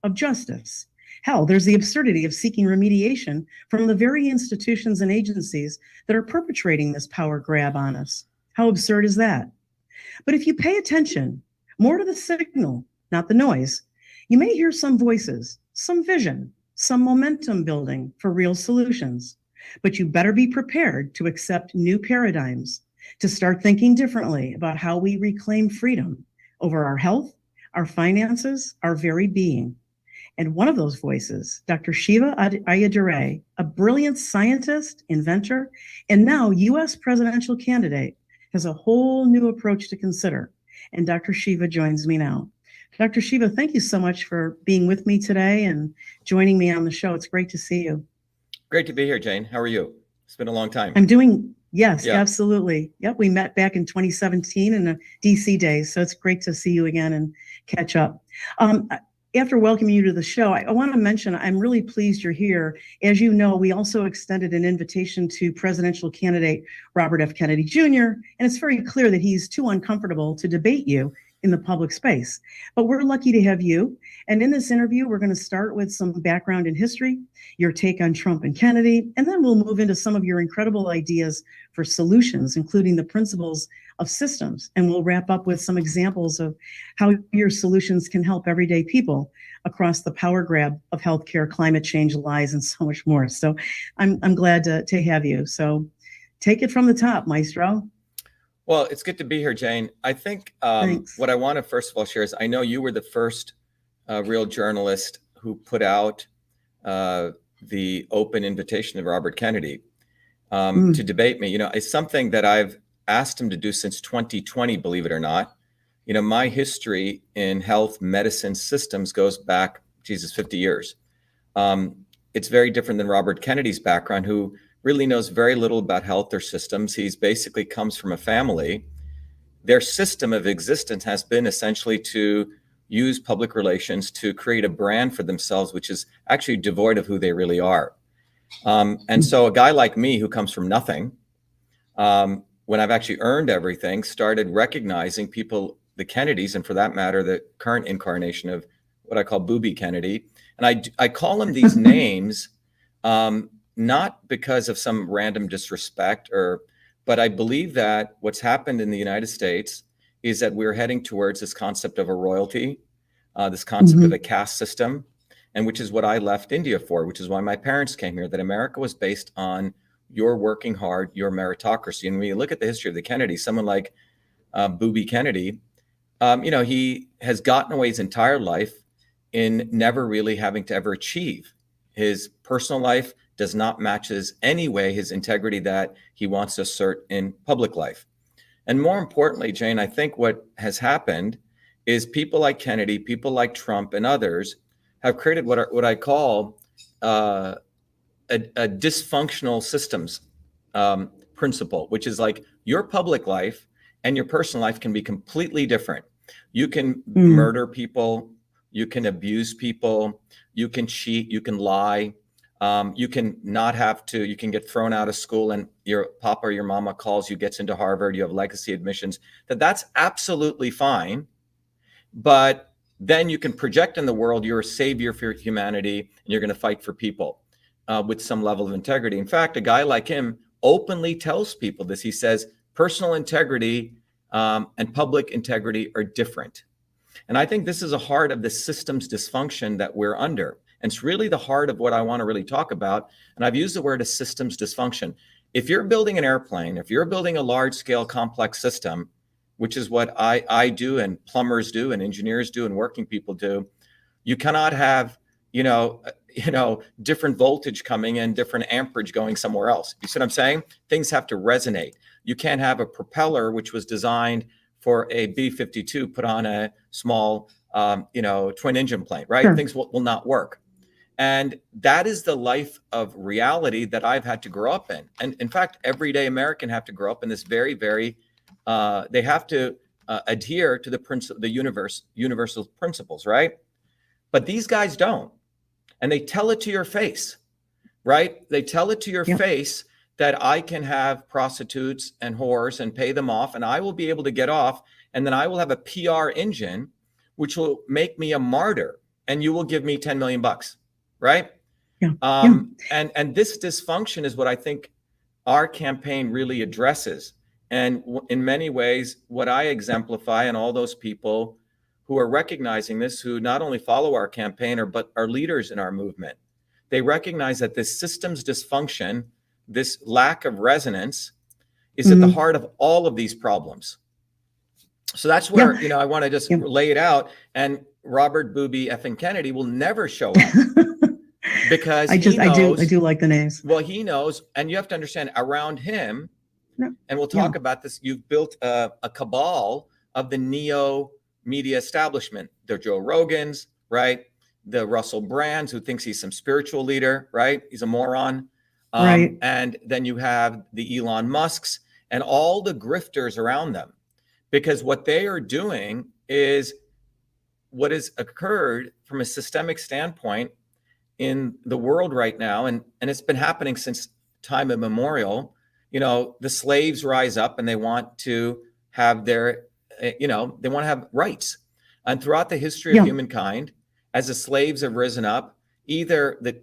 of justice. Hell, there's the absurdity of seeking remediation from the very institutions and agencies that are perpetrating this power grab on us. How absurd is that? But if you pay attention more to the signal, not the noise, you may hear some voices, some vision, some momentum building for real solutions. But you better be prepared to accept new paradigms, to start thinking differently about how we reclaim freedom over our health, our finances, our very being. And one of those voices, Dr. Shiva Ayyadurai, a brilliant scientist, inventor, and now U.S. presidential candidate, has a whole new approach to consider. And Dr. Shiva joins me now. Dr. Shiva, thank you so much for being with me today and joining me on the show. It's great to see you. Great to be here, Jane. How are you? It's been a long time. I'm doing, yes, yeah. Absolutely. Yep, we met back in 2017 in the DC days, so it's great to see you again and catch up. After welcoming you to the show, I want to mention I'm really pleased you're here. As you know, we also extended an invitation to presidential candidate Robert F. Kennedy Jr., and it's very clear that he's too uncomfortable to debate you in the public space. But we're lucky to have you. And in this interview, we're going to start with some background in history, your take on Trump and Kennedy, and then we'll move into some of your incredible ideas for solutions, including the principles of systems. And we'll wrap up with some examples of how your solutions can help everyday people across the power grab of healthcare, climate change, lies, and so much more. So I'm glad to have you. So take it from the top, Maestro. Well, it's good to be here, Jane. I think what I want to first of all share is I know you were the first real journalist who put out the open invitation of Robert Kennedy to debate me. You know, it's something that I've asked him to do since 2020, believe it or not. You know, my history in health, medicine, systems goes back, 50 years. It's very different than Robert Kennedy's background, who really knows very little about health or systems. He's basically comes from a family. Their system of existence has been essentially to use public relations to create a brand for themselves, which is actually devoid of who they really are. And so a guy like me who comes from nothing, when I've actually earned everything, started recognizing people, the Kennedys, and for that matter, the current incarnation of what I call Booby Kennedy. And I call them these names, not because of some random disrespect, but I believe that what's happened in the United States is that we're heading towards this concept of a royalty, this concept of a caste system, and which is what I left India for, which is why my parents came here, that America was based on your working hard, your meritocracy. And when you look at the history of the Kennedys, someone like Booby Kennedy, you know, he has gotten away his entire life in never really having to ever achieve. His personal life does not match his integrity that he wants to assert in public life. And more importantly, Jane, I think what has happened is people like Kennedy, people like Trump and others have created what I call a dysfunctional systems principle, which is like your public life and your personal life can be completely different. You can murder people, you can abuse people, you can cheat, you can lie. You can not have to, you can get thrown out of school and your papa or your mama calls you, gets into Harvard, you have legacy admissions, that's absolutely fine. But then you can project in the world, you're a savior for humanity and you're going to fight for people with some level of integrity. In fact, a guy like him openly tells people this. He says, personal integrity and public integrity are different. And I think this is a heart of the systems dysfunction that we're under. And it's really the heart of what I want to really talk about. And I've used the word a systems dysfunction. If you're building an airplane, if you're building a large scale complex system, which is what I do and plumbers do and engineers do and working people do, you cannot have, different voltage coming in, different amperage going somewhere else. You see what I'm saying? Things have to resonate. You can't have a propeller, which was designed for a B-52 put on a small, twin engine plane, right? Sure. Things will not work. And that is the life of reality that I've had to grow up in. And in fact, everyday American have to grow up in this very, very, they have to adhere to the universal principles, right? But these guys don't. And they tell it to your face, right? They tell it to your face that I can have prostitutes and whores and pay them off and I will be able to get off. And then I will have a PR engine, which will make me a martyr. and you will give me 10 million bucks, right? Yeah. And this dysfunction is what I think our campaign really addresses. And in many ways, what I exemplify, and all those people who are recognizing this, who not only follow our campaign, but are leaders in our movement, they recognize that this system's dysfunction, this lack of resonance, is at the heart of all of these problems. So that's where, I want to just lay it out. And Robert Booby effing Kennedy will never show up. Because I do like the names. Well, he knows, and you have to understand, around him, and we'll talk about this, you've built a cabal of the neo media establishment. The Joe Rogans, right? The Russell Brands, who thinks he's some spiritual leader, right? He's a moron. Right. And then you have the Elon Musks and all the grifters around them, because what they are doing is what has occurred from a systemic standpoint in the world right now, and it's been happening since time immemorial. The slaves rise up and they want to have their, they want to have rights. And throughout the history of humankind, as the slaves have risen up, either the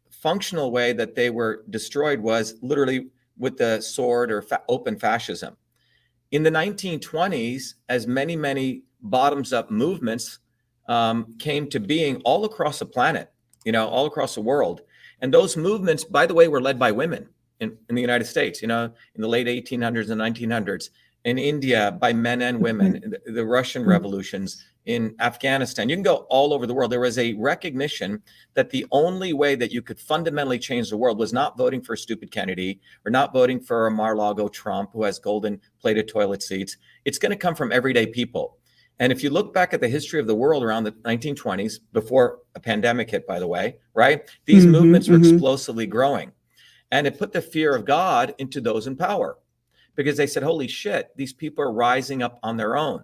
functional way that they were destroyed was literally with the sword or open fascism. In the 1920s, as many bottoms up movements came to being all across the planet, all across the world. And those movements, by the way, were led by women in the United States, in the late 1800s and 1900s, in India by men and women, the Russian revolutions, in Afghanistan. You can go all over the world. There was a recognition that the only way that you could fundamentally change the world was not voting for stupid Kennedy or not voting for a Mar-a-Lago Trump who has golden plated toilet seats. It's going to come from everyday people. And if you look back at the history of the world around the 1920s, before a pandemic hit, by the way, right? These movements were explosively growing. And it put the fear of God into those in power, because they said, holy shit, these people are rising up on their own.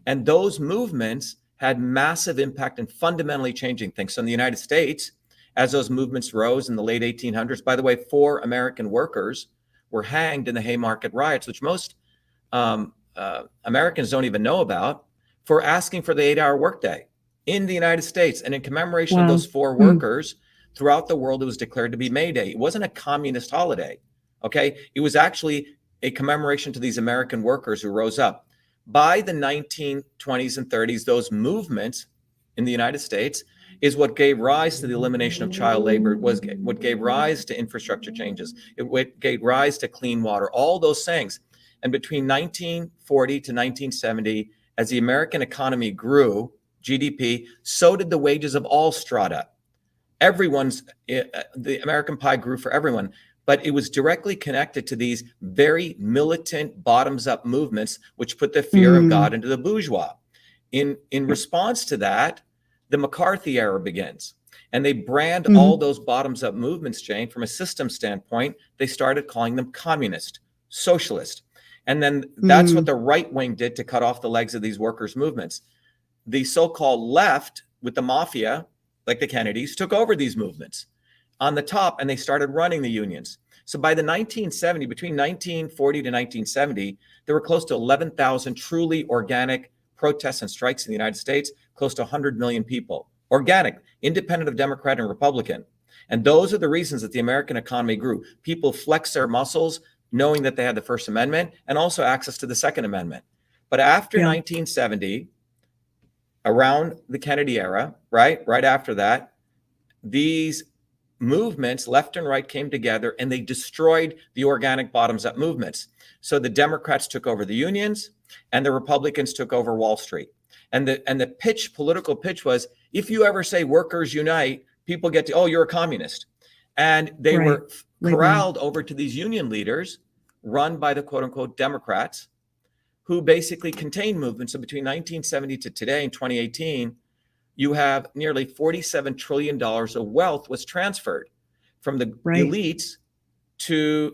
And those movements had massive impact in fundamentally changing things. So in the United States, as those movements rose in the late 1800s, by the way, 4 American workers were hanged in the Haymarket riots, which most Americans don't even know about, for asking for the 8-hour workday in the United States. And in commemoration of those 4 workers, throughout the world, it was declared to be May Day. It wasn't a communist holiday, okay? It was actually a commemoration to these American workers who rose up. By the 1920s and 30s, those movements in the United States is what gave rise to the elimination of child labor, was what gave rise to infrastructure changes. It gave rise to clean water, all those things. And between 1940 to 1970, as the American economy grew, GDP, so did the wages of all strata. The American pie grew for everyone, but it was directly connected to these very militant bottoms-up movements, which put the fear of God into the bourgeois. In response to that, the McCarthy era begins. And they brand all those bottoms-up movements, Jane, from a system standpoint. They started calling them communist, socialist. And then that's what the right wing did to cut off the legs of these workers' movements. The so-called left, with the mafia, like the Kennedys, took over these movements on the top, and they started running the unions. So by the 1970, between 1940 to 1970, there were close to 11,000 truly organic protests and strikes in the United States, close to 100 million people. Organic, independent of Democrat and Republican. And those are the reasons that the American economy grew. People flexed their muscles, knowing that they had the First Amendment and also access to the Second Amendment. But after 1970, around the Kennedy era, right after that, these movements, left and right, came together and they destroyed the organic bottoms-up movements. So the Democrats took over the unions and the Republicans took over Wall Street. And the political pitch was, if you ever say workers unite, people get to, oh, you're a communist. And they were corralled over to these union leaders run by the quote unquote Democrats, who basically contained movements. So between 1970 to today in 2018, you have nearly $47 trillion of wealth was transferred from the elites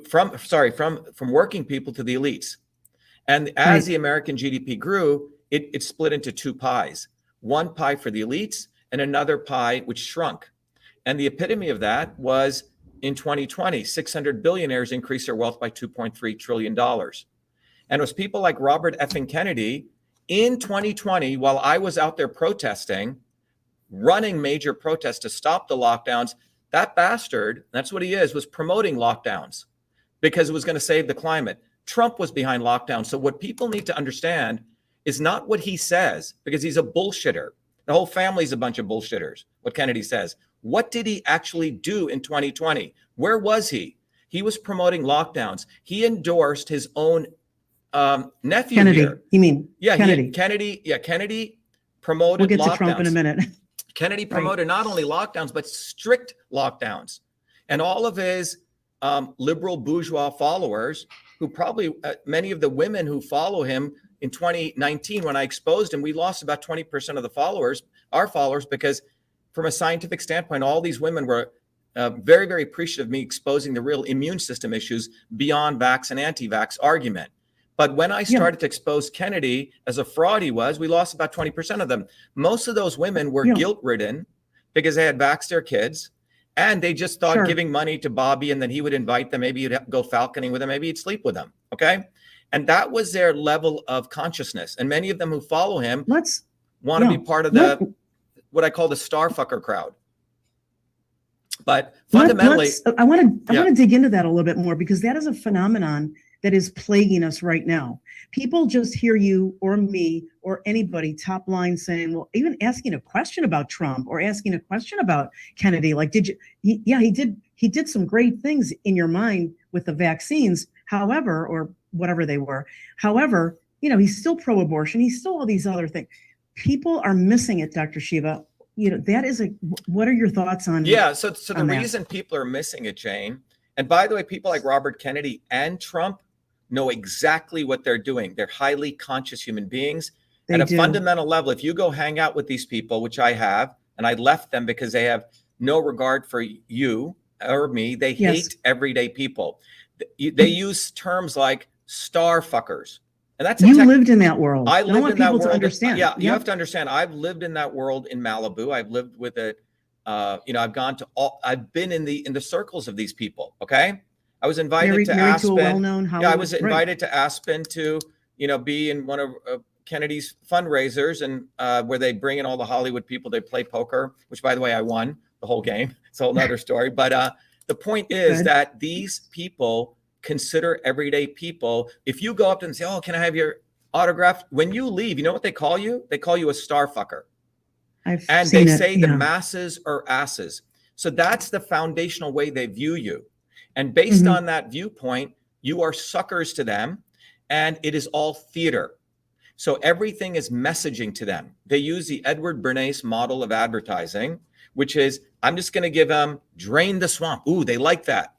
from working people to the elites. And as the American GDP grew, it split into 2 pies, one pie for the elites and another pie which shrunk. And the epitome of that was in 2020, 600 billionaires increased their wealth by $2.3 trillion. And it was people like Robert effing Kennedy in 2020, while I was out there protesting, running major protests to stop the lockdowns. That bastard, that's what he is, was promoting lockdowns because it was going to save the climate. Trump was behind lockdowns. So what people need to understand is not what he says, because he's a bullshitter. The whole family's a bunch of bullshitters, what Kennedy says. What did he actually do in 2020? Where was he? He was promoting lockdowns. He endorsed his own nephew Kennedy, here. you mean? Yeah, Kennedy. Kennedy promoted We'll get lockdowns. to Trump in a minute. Kennedy promoted not only lockdowns, but strict lockdowns. And all of his liberal bourgeois followers, who probably, many of the women who follow him in 2019, when I exposed him, we lost about 20% of the followers, our followers, because from a scientific standpoint, all these women were very, very appreciative of me exposing the real immune system issues beyond vax and anti-vax argument. But when I started to expose Kennedy as a fraud he was, we lost about 20% of them. Most of those women were guilt-ridden because they had vaxxed their kids, and they just thought giving money to Bobby and then he would invite them, maybe he'd go falconing with them, maybe he'd sleep with them, okay? And that was their level of consciousness. And many of them who follow him want to be part of the, what I call the star fucker crowd. But fundamentally, I want to dig into that a little bit more, because that is a phenomenon that is plaguing us right now. People just hear you or me or anybody top line saying, well, even asking a question about Trump or asking a question about Kennedy, like, he did some great things in your mind with the vaccines, however, or whatever they were. However, he's still pro-abortion. He's still all these other things. People are missing it, Dr. Shiva. That is what are your thoughts on? Yeah. So the reason people are missing it, Jane, and by the way, people like Robert Kennedy and Trump know exactly what they're doing. They're highly conscious human beings. At a fundamental level, if you go hang out with these people, which I have, and I left them because they have no regard for you or me, they hate everyday people. They use terms like star fuckers. And that's you lived in that world. I lived in that world. To understand. Yeah, you have to understand. I've lived in that world in Malibu. I've lived with it. I've gone to I've been in the circles of these people. Okay. I was invited to Aspen. To a well-known Hollywood, I was invited to Aspen to, be in one of Kennedy's fundraisers, and where they bring in all the Hollywood people. They play poker, which, by the way, I won the whole game. It's a whole other story. But the point is that these people consider everyday people. If you go up to them and say, "Oh, can I have your autograph?" When you leave, you know what they call you? They call you a star fucker. And they say the masses are asses. So that's the foundational way they view you. And based on that viewpoint, you are suckers to them, and it is all theater. So everything is messaging to them. They use the Edward Bernays model of advertising, which is, I'm just going to give them drain the swamp. Ooh, they like that.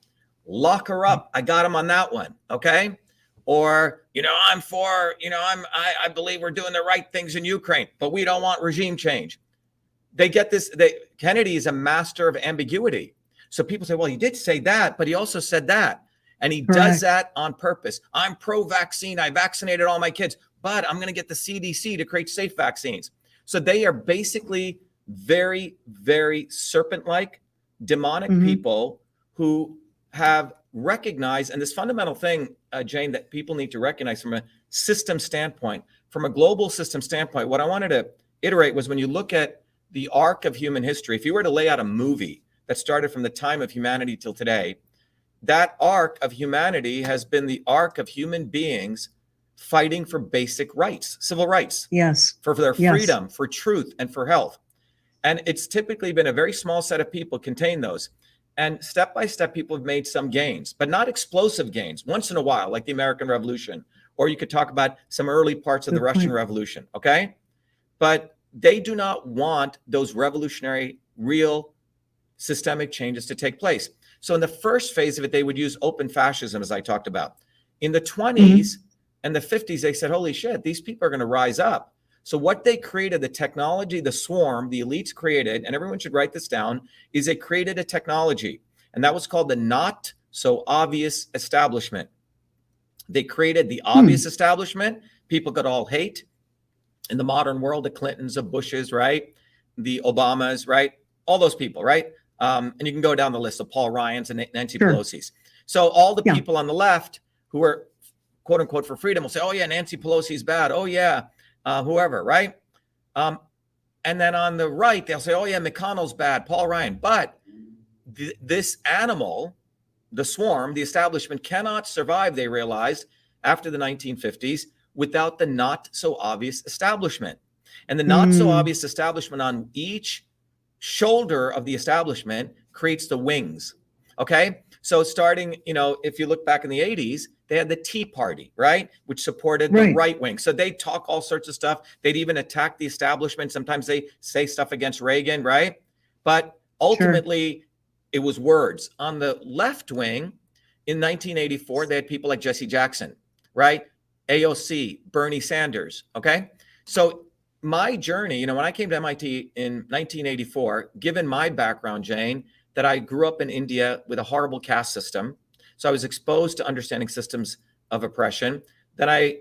Lock her up. I got them on that one. Okay. Or, I'm for, I believe we're doing the right things in Ukraine, but we don't want regime change. They get this. Kennedy is a master of ambiguity. So people say, well, he did say that, but he also said that. And he does that on purpose. I'm pro-vaccine. I vaccinated all my kids, but I'm going to get the CDC to create safe vaccines. So they are basically very, very serpent-like, demonic people who have recognized, and this fundamental thing, Jane, that people need to recognize from a system standpoint, from a global system standpoint, what I wanted to iterate was when you look at the arc of human history, if you were to lay out a movie that started from the time of humanity till today, that arc of humanity has been the arc of human beings fighting for basic rights, civil rights, for their freedom, for truth, and for health. And it's typically been a very small set of people contain those. And step by step, people have made some gains, but not explosive gains. Once in a while, like the American Revolution, or you could talk about some early parts of the Russian Revolution, okay? But they do not want those revolutionary, real systemic changes to take place. So in the first phase of it, they would use open fascism, as I talked about. In the 20s and the 50s, they said, holy shit, these people are going to rise up. So what they created, the technology, the swarm, the elites created, and everyone should write this down, is they created a technology. And that was called the not so obvious establishment. They created the obvious establishment. People could all hate. In the modern world, the Clintons, the Bushes, right? The Obamas, right? All those people, right? And you can go down the list of Paul Ryans and Nancy Pelosi's. So all the people on the left who are quote unquote for freedom will say, oh yeah, Nancy Pelosi's bad. Oh yeah, whoever, right? And then on the right, they'll say, oh yeah, McConnell's bad, Paul Ryan. But this animal, the swarm, the establishment, cannot survive, they realized, after the 1950s without the not so obvious establishment. And the not so obvious establishment on each shoulder of the establishment creates the wings. Okay. So starting, if you look back in the 80s, they had the Tea Party, right? Which supported the right wing. So they talk all sorts of stuff. They'd even attack the establishment. Sometimes they say stuff against Reagan, right? But ultimately, it was words. On the left wing, in 1984, they had people like Jesse Jackson, right? AOC, Bernie Sanders, okay? So my journey, when I came to MIT in 1984, given my background, Jane, that I grew up in India with a horrible caste system. So I was exposed to understanding systems of oppression. Then I,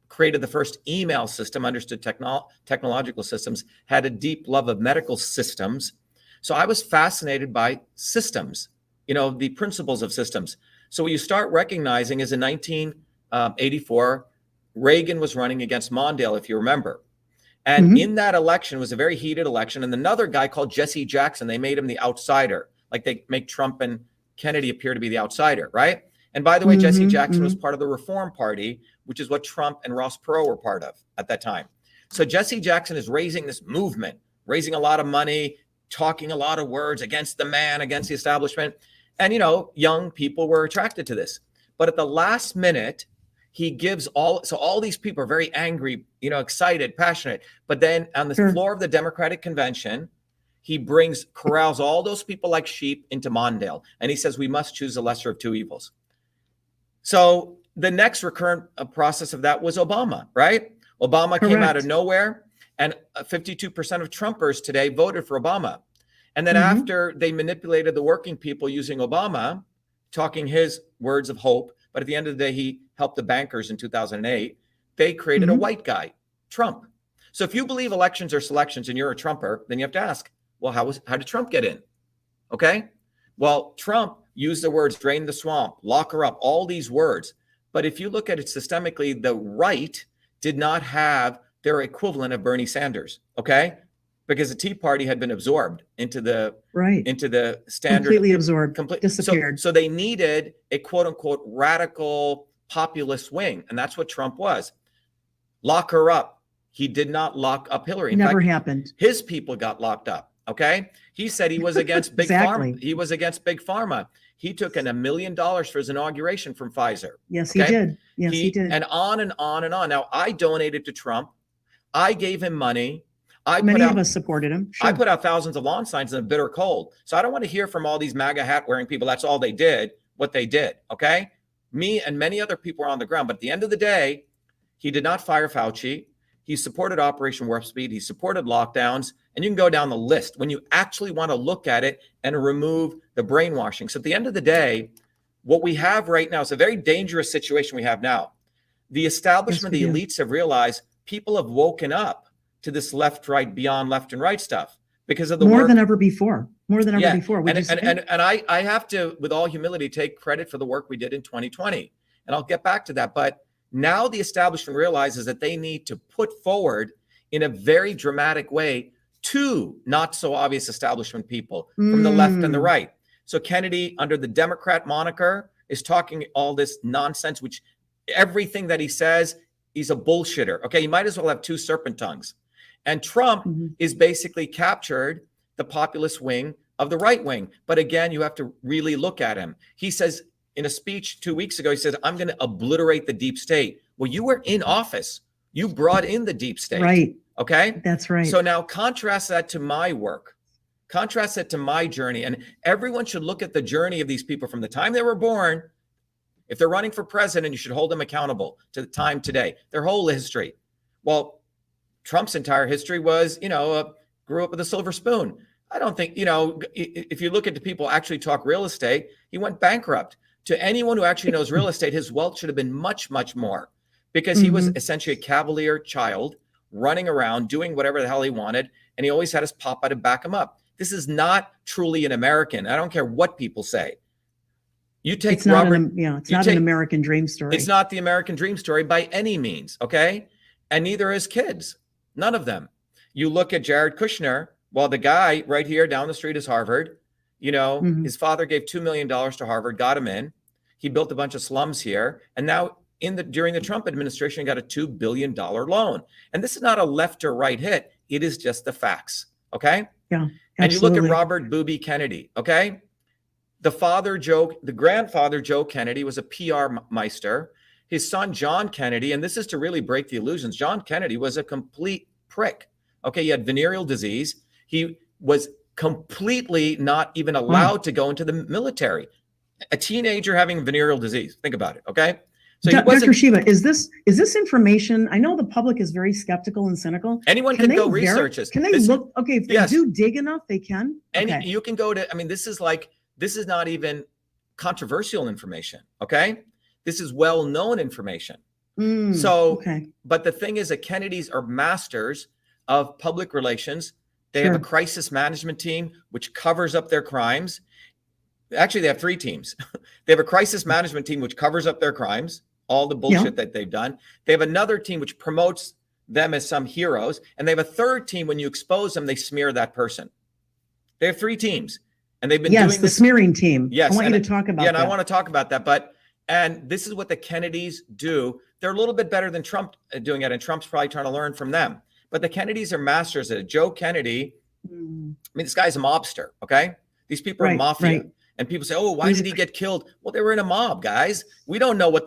created the first email system, understood technological systems, had a deep love of medical systems. So I was fascinated by systems, the principles of systems. So what you start recognizing is in 1984, Reagan was running against Mondale, if you remember. And in that election, it was a very heated election. And another guy called Jesse Jackson, they made him the outsider. Like they make Trump and Kennedy appear to be the outsider, right? And by the way, Jesse Jackson was part of the Reform Party, which is what Trump and Ross Perot were part of at that time. So Jesse Jackson is raising this movement, raising a lot of money, talking a lot of words against the man, against the establishment. And, young people were attracted to this. But at the last minute, he gives all these people are very angry, excited, passionate. But then on the floor of the Democratic convention, he corrals all those people like sheep into Mondale. And he says, we must choose the lesser of two evils. So the next recurrent process of that was Obama, right? Obama came out of nowhere, and 52% of Trumpers today voted for Obama. And then after they manipulated the working people using Obama, talking his words of hope, but at the end of the day, he helped the bankers in 2008. They created a white guy, Trump. So if you believe elections are selections and you're a Trumper, then you have to ask, well, how did Trump get in? Okay. Well, Trump used the words drain the swamp, lock her up, all these words. But if you look at it systemically, the right did not have their equivalent of Bernie Sanders. Okay. Because the Tea Party had been absorbed into the standard, completely absorbed, disappeared. So they needed a quote unquote radical populist wing, and that's what Trump was. Lock her up. He did not lock up Hillary. In Never fact, happened. His people got locked up. Okay, he said he was against big pharma. He was against big pharma. He took in $1 million for his inauguration from Pfizer. Yes, he did. Yes, he did. And on and on and on. Now I donated to Trump. I gave him money. Many of us supported him. Sure. I put out thousands of lawn signs in the bitter cold. So I don't want to hear from all these MAGA hat wearing people. That's all they did, what they did. Okay. Me and many other people were on the ground. But at the end of the day, he did not fire Fauci. He supported Operation Warp Speed. He supported lockdowns. And you can go down the list when you actually want to look at it and remove the brainwashing. So at the end of the day, what we have right now is a very dangerous situation we have now. The establishment, the elites have realized people have woken up to this left, right, beyond left and right stuff because of the more than ever before. More than ever before. And I have to, with all humility, take credit for the work we did in 2020. And I'll get back to that. But now the establishment realizes that they need to put forward in a very dramatic way two not so obvious establishment people from the left and the right. So Kennedy, under the Democrat moniker, is talking all this nonsense, which everything that he says, he's a bullshitter. Okay, you might as well have two serpent tongues. And Trump is basically captured the populist wing of the right wing. But again, you have to really look at him. He says in a speech 2 weeks ago, he says, I'm going to obliterate the deep state. Well, you were in office. You brought in the deep state. Right. Okay. That's right. So now contrast that to my work. Contrast that to my journey. And everyone should look at the journey of these people from the time they were born. If they're running for president, you should hold them accountable to the time today, their whole history. Well, Trump's entire history was, grew up with a silver spoon. I don't think, if you look at the people who actually talk real estate, he went bankrupt. To anyone who actually knows real estate, his wealth should have been much, much more because he was essentially a cavalier child running around doing whatever the hell he wanted. And he always had his papa to back him up. This is not truly an American. I don't care what people say. You take it's not an American dream story. It's not the American dream story by any means. Okay. And neither is kids. None of them. You look at Jared Kushner. Well, the guy right here down the street is Harvard. You know, his father gave $2 million to Harvard, got him in. He built a bunch of slums here. And now during the Trump administration, he got a $2 billion loan. And this is not a left or right hit. It is just the facts. Okay. Yeah. And you look at Robert Booby Kennedy. Okay. The grandfather, Joe Kennedy, was a PR meister. His son, John Kennedy, and this is to really break the illusions. John Kennedy was a complete prick. Okay. He had venereal disease. He was completely not even allowed to go into the military. A teenager having venereal disease. Think about it. Okay. So Dr. Shiva, is this information? I know the public is very skeptical and cynical. Anyone can go research this. Can they look? Okay, if they do dig enough, they can. And you can go to. I mean, this is not even controversial information. Okay, this is well-known information. But the thing is, the Kennedys are masters of public relations. They have a crisis management team which covers up their crimes. Actually, they have 3 teams. They have a crisis management team which covers up their crimes, all the bullshit that they've done. They have another team which promotes them as some heroes. And they have a third team, when you expose them, they smear that person. They have 3 teams. And they've been doing this. Yes, the smearing team. Yes. I want you to talk about that. Yeah, and I want to talk about that. And this is what the Kennedys do. They're a little bit better than Trump doing it. And Trump's probably trying to learn from them. But the Kennedys are masters at it. Joe Kennedy, I mean, this guy's a mobster, okay? These people are mafia. Right. And people say, oh, why did he get killed? Well, they were in a mob, guys. We don't know what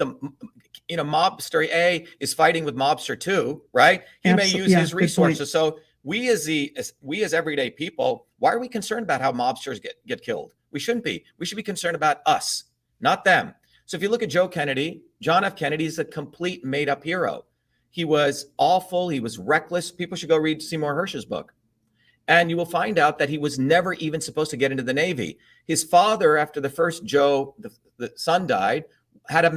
mobster A is fighting with mobster 2, right? He may use his resources. So we as everyday people, why are we concerned about how mobsters get killed? We shouldn't be. We should be concerned about us, not them. So if you look at Joe Kennedy, John F. Kennedy is a complete made-up hero. He was awful. He was reckless. People should go read Seymour Hersh's book. And you will find out that he was never even supposed to get into the Navy. His father, after the first Joe, the son died, had a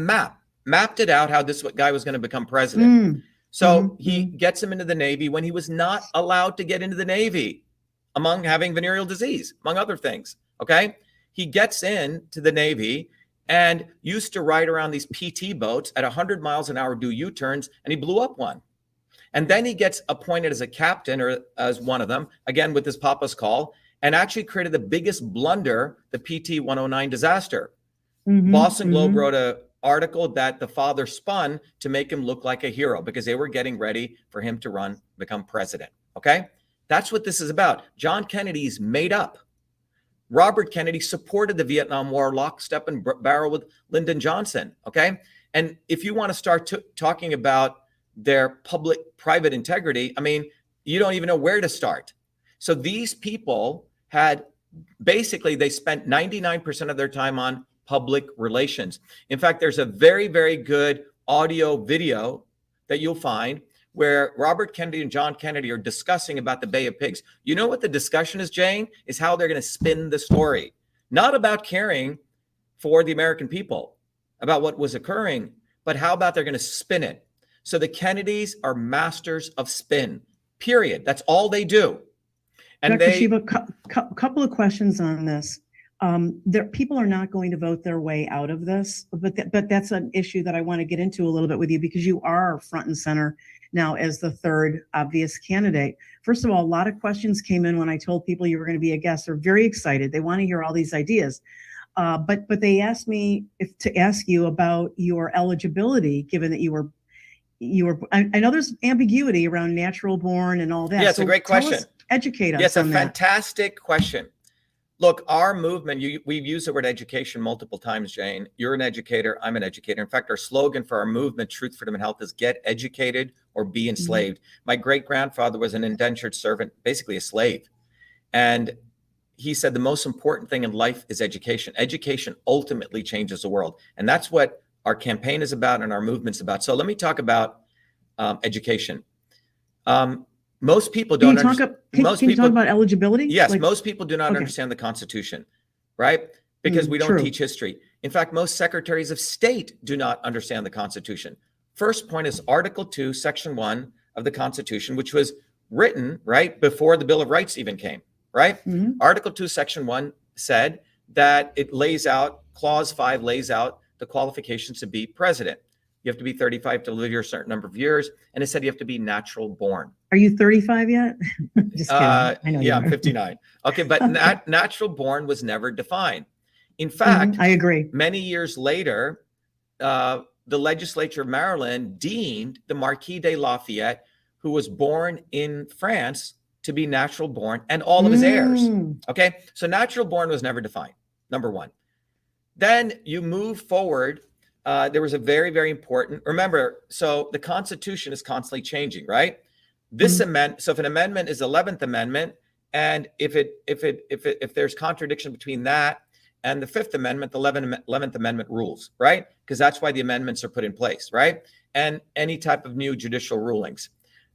mapped it out how this guy was going to become president. So he gets him into the Navy when he was not allowed to get into the Navy, among having venereal disease, among other things. Okay. He gets into the Navy and used to ride around these PT boats at 100 miles an hour, do U-turns, and he blew up one. And then he gets appointed as a captain or as one of them, again, with his papa's call, and actually created the biggest blunder, the PT 109 disaster. Boston Globe wrote an article that the father spun to make him look like a hero because they were getting ready for him to become president. Okay. That's what this is about. John Kennedy's made up. Robert Kennedy supported the Vietnam War lockstep and barrel with Lyndon Johnson. Okay. And if you want to start talking about their public-private integrity, I mean, you don't even know where to start. So these people they spent 99% of their time on public relations. In fact, there's a very, very good audio video that you'll find where Robert Kennedy and John Kennedy are discussing about the Bay of Pigs. You know what the discussion is, Jane? Is how they're going to spin the story. Not about caring for the American people, about what was occurring, but how about they're going to spin it. So the Kennedys are masters of spin, period. That's all they do. And Dr. Shiva, couple of questions on this. People are not going to vote their way out of this, but that's an issue that I want to get into a little bit with you because you are front and center now as the third obvious candidate. First of all, a lot of questions came in when I told people you were going to be a guest. They're very excited. They want to hear all these ideas. But they asked me to ask you about your eligibility, given that you were, I know there's ambiguity around natural born and all that. Yeah, it's a great question. Educate us. Yes, a fantastic question. Look, our movement, we've used the word education multiple times, Jane. You're an educator. I'm an educator. In fact, our slogan for our movement, Truth, Freedom, and Health, is get educated or be enslaved. My great-grandfather was an indentured servant, basically a slave. And he said the most important thing in life is education. Education ultimately changes the world. And that's what our campaign is about and our movement's about. So let me talk about education. Most people don't understand. Can you talk about eligibility? Yes, most people do not understand the Constitution, right? Because we don't teach history. In fact, most secretaries of state do not understand the Constitution. First point is Article 2, Section 1 of the Constitution, which was written right before the Bill of Rights even came, right? Article 2, Section 1 said that it lays out, Clause 5 lays out the qualifications to be president. You have to be 35 to live here a certain number of years. And it said you have to be natural born. Are you 35 yet? Just kidding. I know yeah, I'm 59. Okay, but natural born was never defined. In fact, I agree. Many years later, the legislature of Maryland deemed the Marquis de Lafayette, who was born in France, to be natural born, and all of his heirs. Okay, so natural born was never defined, number one. Then you move forward. There was a very, very important, remember, so the Constitution is constantly changing, right? This amendment, so if an amendment is 11th Amendment, and if there's contradiction between that and the 5th Amendment, the 11th Amendment rules, right? Because that's why the amendments are put in place, right? And any type of new judicial rulings.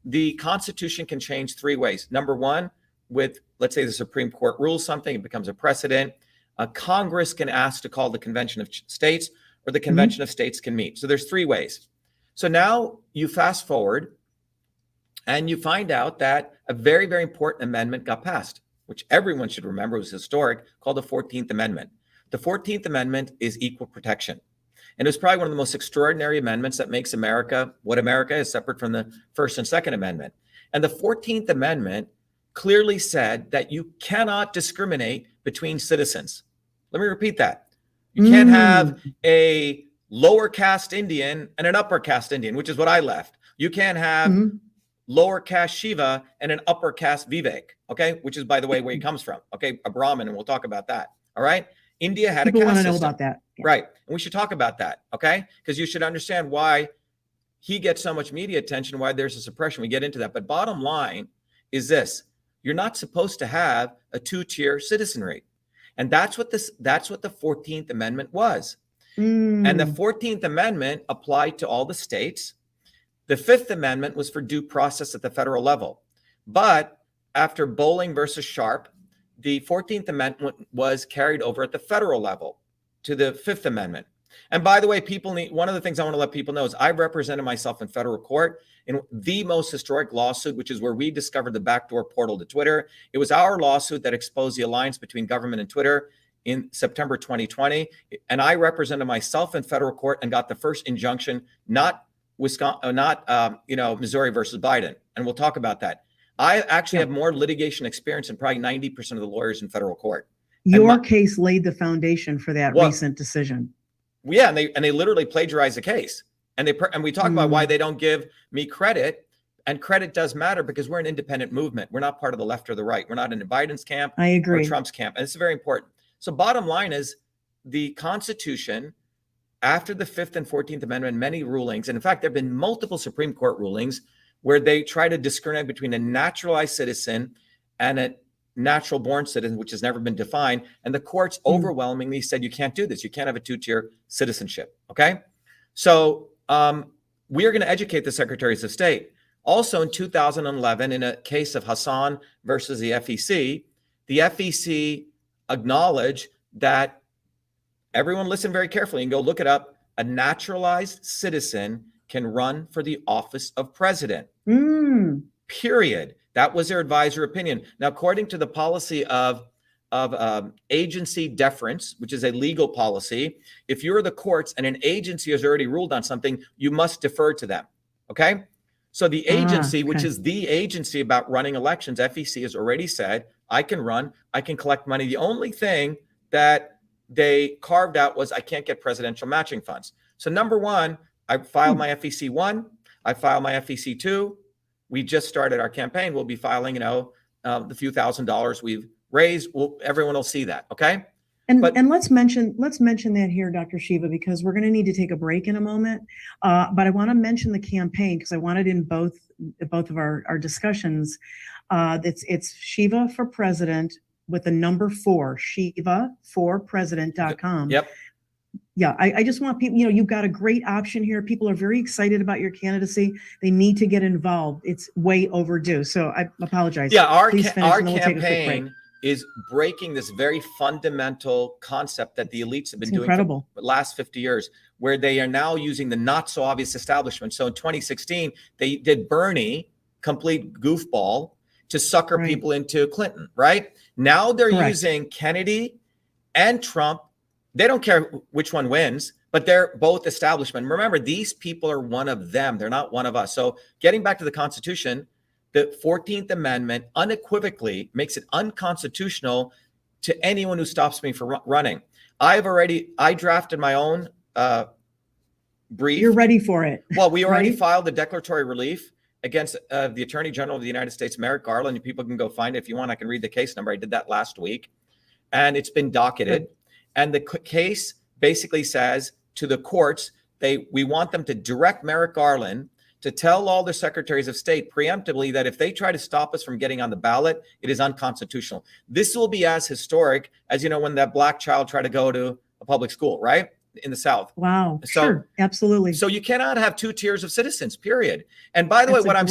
The Constitution can change three ways. Number one, with, let's say the Supreme Court rules something, it becomes a precedent. Congress can ask to call the Convention of States, or the Convention of States can meet. So there's three ways. So now you fast forward and you find out that a very, very important amendment got passed, which everyone should remember was historic, called the 14th Amendment. The 14th Amendment is equal protection. And it was probably one of the most extraordinary amendments that makes America what America is, separate from the First and Second Amendment. And the 14th Amendment clearly said that you cannot discriminate between citizens. Let me repeat that. You can't have a lower caste Indian and an upper caste Indian, which is what I left. You can't have lower caste Shiva and an upper caste Vivek, okay? Which is, by the way, where he comes from, okay? A Brahmin, and we'll talk about that, all right? India had People a caste want to know system. about that. Yeah. Right, and we should talk about that, okay? Because you should understand why he gets so much media attention, why there's a suppression. We get into that. But bottom line is this: you're not supposed to have a two-tier citizenry. And that's what the 14th Amendment was. And the 14th Amendment applied to all the states. The 5th Amendment was for due process at the federal level. But after Bowling versus Sharp, the 14th Amendment was carried over at the federal level to the 5th Amendment. And by the way, one of the things I want to let people know is I've represented myself in federal court in the most historic lawsuit, which is where we discovered the backdoor portal to Twitter. It was our lawsuit that exposed the alliance between government and Twitter in September 2020. And I represented myself in federal court and got the first injunction, not Wisconsin, Missouri versus Biden. And we'll talk about that. I actually have more litigation experience than probably 90% of the lawyers in federal court. Your case laid the foundation for that recent decision. Yeah, and they literally plagiarized the case. And we talk about why they don't give me credit. And credit does matter because we're an independent movement. We're not part of the left or the right. We're not in Biden's camp or Trump's camp. And it's very important. So bottom line is the Constitution, after the 5th and 14th Amendment, many rulings, and in fact, there have been multiple Supreme Court rulings where they try to discriminate between a naturalized citizen and a natural born citizen, which has never been defined. And the courts overwhelmingly said, you can't do this. You can't have a two-tier citizenship. Okay. So we are going to educate the secretaries of state. Also in 2011, in a case of Hassan versus the FEC, the FEC acknowledged that, everyone listen very carefully and go look it up, a naturalized citizen can run for the office of president. Period. That was their advisor opinion. Now, according to the policy of agency deference, which is a legal policy, if you're the courts and an agency has already ruled on something, you must defer to them. Okay? So the agency, which is the agency about running elections, FEC, has already said, I can run, I can collect money. The only thing that they carved out was I can't get presidential matching funds. So number one, I filed my FEC 1, I filed my FEC 2. We just started our campaign. We'll be filing, the few $1,000s we've raised. Everyone will see that. Okay. And let's mention that here, Dr. Shiva, because we're going to need to take a break in a moment. But I want to mention the campaign because I want it in both of our discussions. It's Shiva for President with the number 4, shivaforpresident.com. Yep. Yeah, I just want people, you've got a great option here. People are very excited about your candidacy. They need to get involved. It's way overdue. So I apologize. Yeah, our campaign is breaking this very fundamental concept that the elites have been doing for the last 50 years, where they are now using the not so obvious establishment. So in 2016, they did Bernie, complete goofball, to sucker people into Clinton, right? Now they're using Kennedy and Trump. They don't care which one wins. but they're both establishment. Remember, these people are one of them. They're not one of us. So getting back to the Constitution, the 14th Amendment unequivocally makes it unconstitutional to anyone who stops me from running. I drafted my own brief. You're ready for it. Well, we already filed the declaratory relief against the Attorney General of the United States, Merrick Garland. People can go find it if you want. I can read the case number. I did that last week. And it's been docketed. Good. And the case basically says to the courts, we want them to direct Merrick Garland to tell all the secretaries of state preemptively that if they try to stop us from getting on the ballot, it is unconstitutional. This will be as historic as, when that black child tried to go to a public school, right? In the South. Wow. So, sure. Absolutely. So you cannot have two tiers of citizens, period. And by the way, what I'm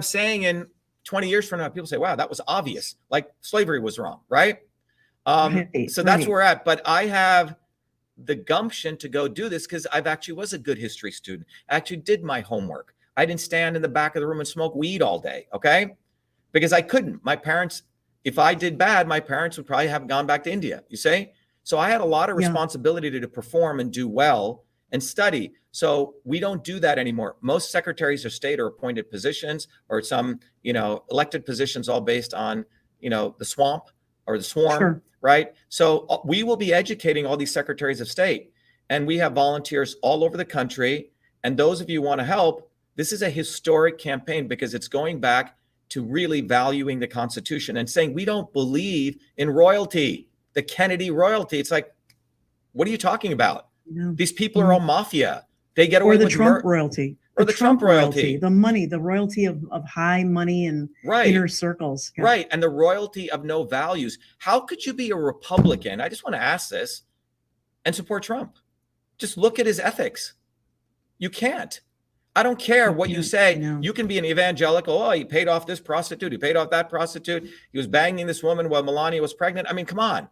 saying in 20 years from now, people say, wow, that was obvious. Like slavery was wrong, right? So that's where we're at. But I have the gumption to go do this because I've actually was a good history student. I actually did my homework. I didn't stand in the back of the room and smoke weed all day, okay? Because I couldn't. My parents, if I did bad, my parents would probably have gone back to India, you say? So I had a lot of responsibility to perform and do well and study. So we don't do that anymore. Most secretaries of state are appointed positions or some, elected positions all based on, the swamp or the swarm, right? So we will be educating all these secretaries of state, and we have volunteers all over the country. And those of you who want to help, this is a historic campaign because it's going back to really valuing the Constitution and saying we don't believe in royalty, the Kennedy royalty. It's like, what are you talking about? These people are all mafia. They get away with Trump royalty. Or the Trump royalty. The money, the royalty of high money and inner circles. Yeah. Right. And the royalty of no values. How could you be a Republican? I just want to ask this and support Trump. Just look at his ethics. You can't. I don't care what you say. You can be an evangelical. Oh, he paid off this prostitute. He paid off that prostitute. He was banging this woman while Melania was pregnant. I mean, come on.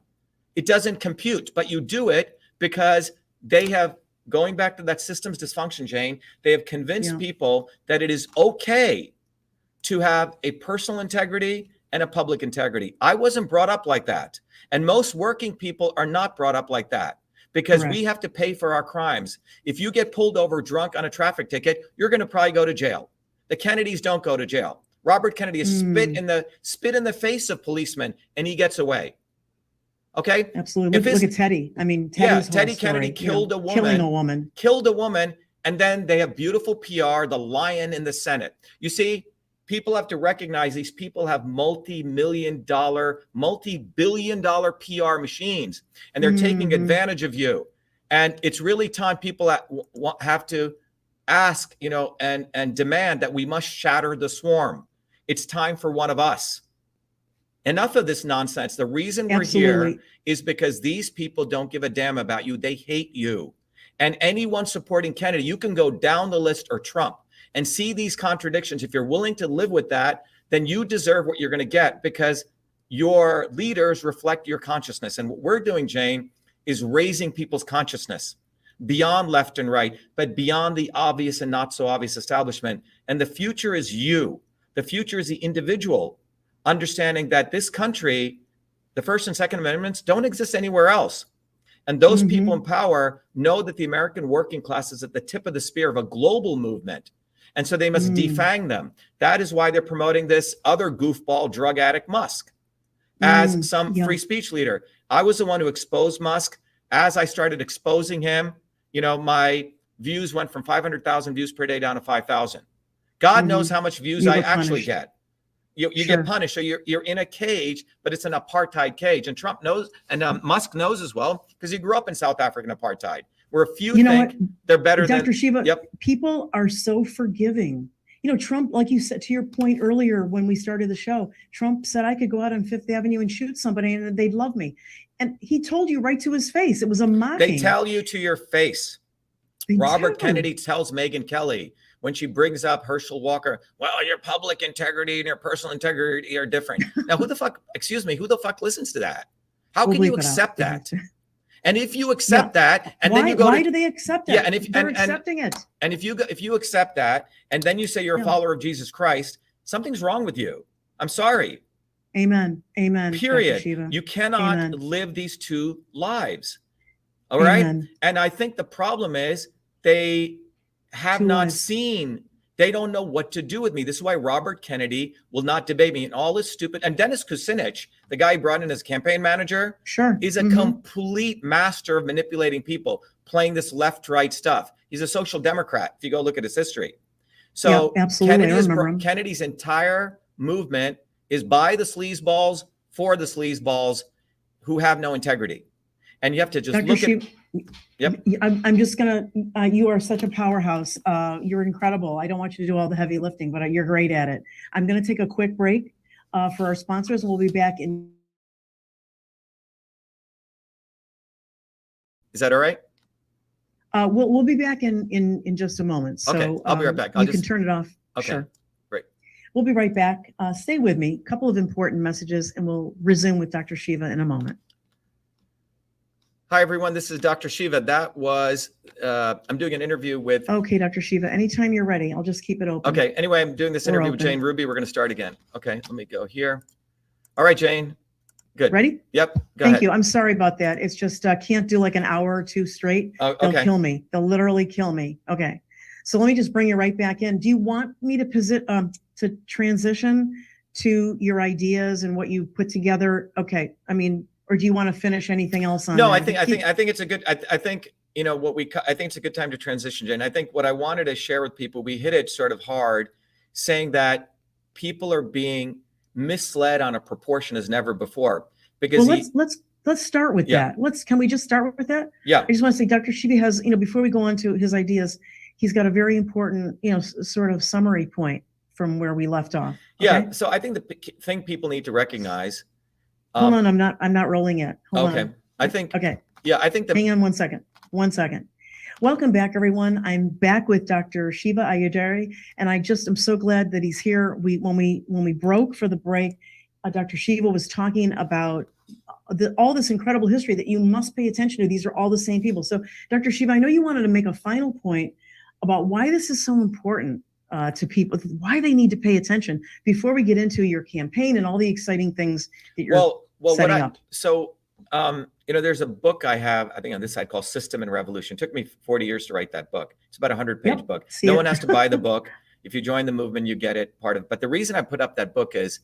It doesn't compute, but you do it because they have, going back to that systems dysfunction, Jane, they have convinced people that it is okay to have a personal integrity and a public integrity. I wasn't brought up like that. And most working people are not brought up like that because we have to pay for our crimes. If you get pulled over drunk on a traffic ticket, you're going to probably go to jail. The Kennedys don't go to jail. Robert Kennedy is spit in the face of policemen and he gets away. Okay. Absolutely. Look at Teddy. I mean, Teddy Kennedy killed a woman. And then they have beautiful PR, the lion in the Senate. You see, people have to recognize these people have multi-billion dollar PR machines, and they're taking advantage of you. And it's really time people have to ask, and demand that we must shatter the swarm. It's time for one of us. Enough of this nonsense. The reason we're here is because these people don't give a damn about you. They hate you. And anyone supporting Kennedy, you can go down the list, or Trump, and see these contradictions. If you're willing to live with that, then you deserve what you're going to get because your leaders reflect your consciousness. And what we're doing, Jane, is raising people's consciousness beyond left and right, but beyond the obvious and not so obvious establishment. And the future is you. The future is the individual, understanding that this country, the First and Second Amendments, don't exist anywhere else. And those people in power know that the American working class is at the tip of the spear of a global movement. And so they must defang them. That is why they're promoting this other goofball drug addict Musk as some free speech leader. I was the one who exposed Musk. As I started exposing him, my views went from 500,000 views per day down to 5,000. God knows how much views I actually get. You get punished. So you're in a cage, but it's an apartheid cage. And Trump knows, and Musk knows as well, because he grew up in South African apartheid, where a few think they're better than Dr.SHIVA, people are so forgiving. Trump, like you said, to your point earlier when we started the show, Trump said I could go out on Fifth Avenue and shoot somebody and they'd love me. And he told you right to his face. It was a mocking. They tell you to your face. Robert Kennedy tells Megyn Kelly, when she brings up Herschel Walker, well, your public integrity and your personal integrity are different. Now, who the fuck listens to that? How can you accept that? And if you accept that, and then you go, why do they accept it? Yeah, and if they're accepting it, and if you accept that, and then you say you're a follower of Jesus Christ, something's wrong with you. I'm sorry. Amen. Period. You cannot live these two lives. All right. Amen. And I think the problem is they have not seen, they don't know what to do with me. This is why Robert Kennedy will not debate me and all this stupid. And Dennis Kucinich, the guy he brought in as campaign manager, is a complete master of manipulating people, playing this left-right stuff. He's a social democrat, if you go look at his history. So Kennedy's entire movement is by the sleazeballs, for the sleazeballs who have no integrity. And you have to just look at... Yep. I'm just going to, you are such a powerhouse. You're incredible. I don't want you to do all the heavy lifting, but you're great at it. I'm going to take a quick break for our sponsors, and we'll be back in. Is that all right? We'll be back in just a moment. So, okay, I'll be right back. You can turn it off. Okay, sure. Great. We'll be right back. Stay with me. A couple of important messages, and we'll resume with Dr. Shiva in a moment. Hi, everyone. This is Dr. Shiva. That was, I'm doing an interview with... Okay, Dr. Shiva, anytime you're ready. I'll just keep it open. Okay. Anyway, I'm doing this interview with Jane Ruby. We're going to start again. Okay, let me go here. All right, Jane. Good. Ready? Yep. Thank you. I'm sorry about that. It's just can't do like an hour or two straight. Oh, okay. They'll kill me. They'll literally kill me. Okay. So let me just bring you right back in. Do you want me to transition to your ideas and what you put together? Okay. I mean, or do you want to finish anything else on No, that? I think it's a good, I think, you know, I think it's a good time to transition, Jane. I think what I wanted to share with people, we hit it sort of hard, saying that people are being misled on a proportion as never before. Because let's start with that. Can we just start with that? Yeah. I just want to say Dr. Shiva has, you know, before we go on to his ideas, he's got a very important, you know, sort of summary point from where we left off. Okay? Yeah. So I think the thing people need to recognize. Hold on, I'm not rolling yet. Hold on. I think. Okay. Yeah, I think. Hang on 1 second. 1 second. Welcome back, everyone. I'm back with Dr. Shiva Ayyadurai, and I just am so glad that he's here. When we broke for the break, Dr. Shiva was talking about all this incredible history that you must pay attention to. These are all the same people. So, Dr. Shiva, I know you wanted to make a final point about why this is so important to people, why they need to pay attention before we get into your campaign and all the exciting things that you're setting up. So, you know, there's a book I have, I think on this side, called System and Revolution. It took me 40 years to write that book. It's about a 100-page book. No one has to buy the book. If you join the movement, you get it, part of it. But the reason I put up that book is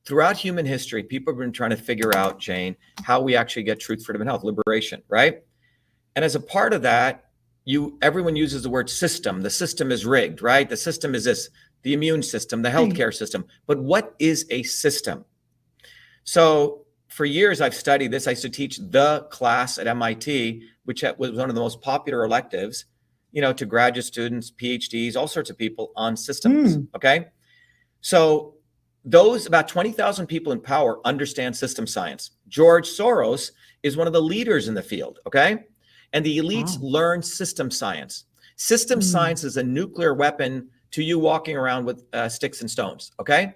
throughout human history, people have been trying to figure out, Jane, how we actually get truth, freedom, and health, liberation, right? And as a part of that, everyone uses the word system. The system is rigged, right? The system is this, the immune system, the healthcare system. But what is a system? So for years, I've studied this. I used to teach the class at MIT, which was one of the most popular electives, you know, to graduate students, PhDs, all sorts of people on systems, okay? So those about 20,000 people in power understand system science. George Soros is one of the leaders in the field, okay? And the elites learn system science. System science is a nuclear weapon to you walking around with sticks and stones, okay?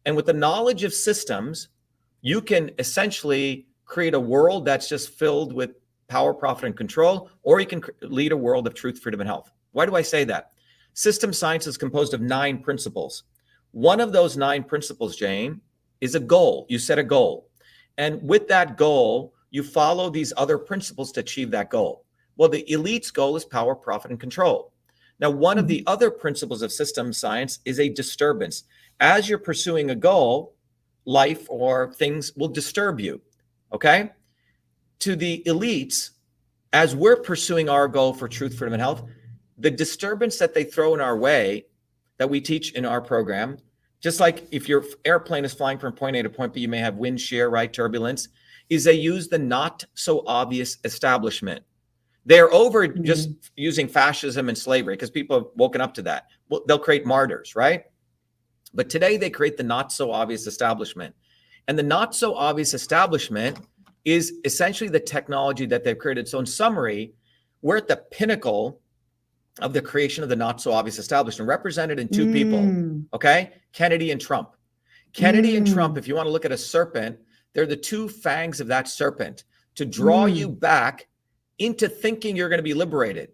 And with the knowledge of systems, you can essentially create a world that's just filled with power, profit, and control, or you can lead a world of truth, freedom, and health. Why do I say that? System science is composed of 9 principles. One of those 9 principles, Jane, is a goal. You set a goal. And with that goal, you follow these other principles to achieve that goal. Well, the elite's goal is power, profit, and control. Now, one of the other principles of system science is a disturbance. As you're pursuing a goal, life or things will disturb you, okay? To the elites, as we're pursuing our goal for truth, freedom, and health, the disturbance that they throw in our way that we teach in our program, just like if your airplane is flying from point A to point B, you may have wind shear, right, turbulence, is they use the not so obvious establishment. They're over just using fascism and slavery because people have woken up to that. Well, they'll create martyrs, right? But today they create the not so obvious establishment. And the not so obvious establishment is essentially the technology that they've created. So in summary, we're at the pinnacle of the creation of the not so obvious establishment, represented in 2 people, okay? Kennedy and Trump. Kennedy and Trump, if you want to look at a serpent, they're the 2 fangs of that serpent to draw you back into thinking you're going to be liberated,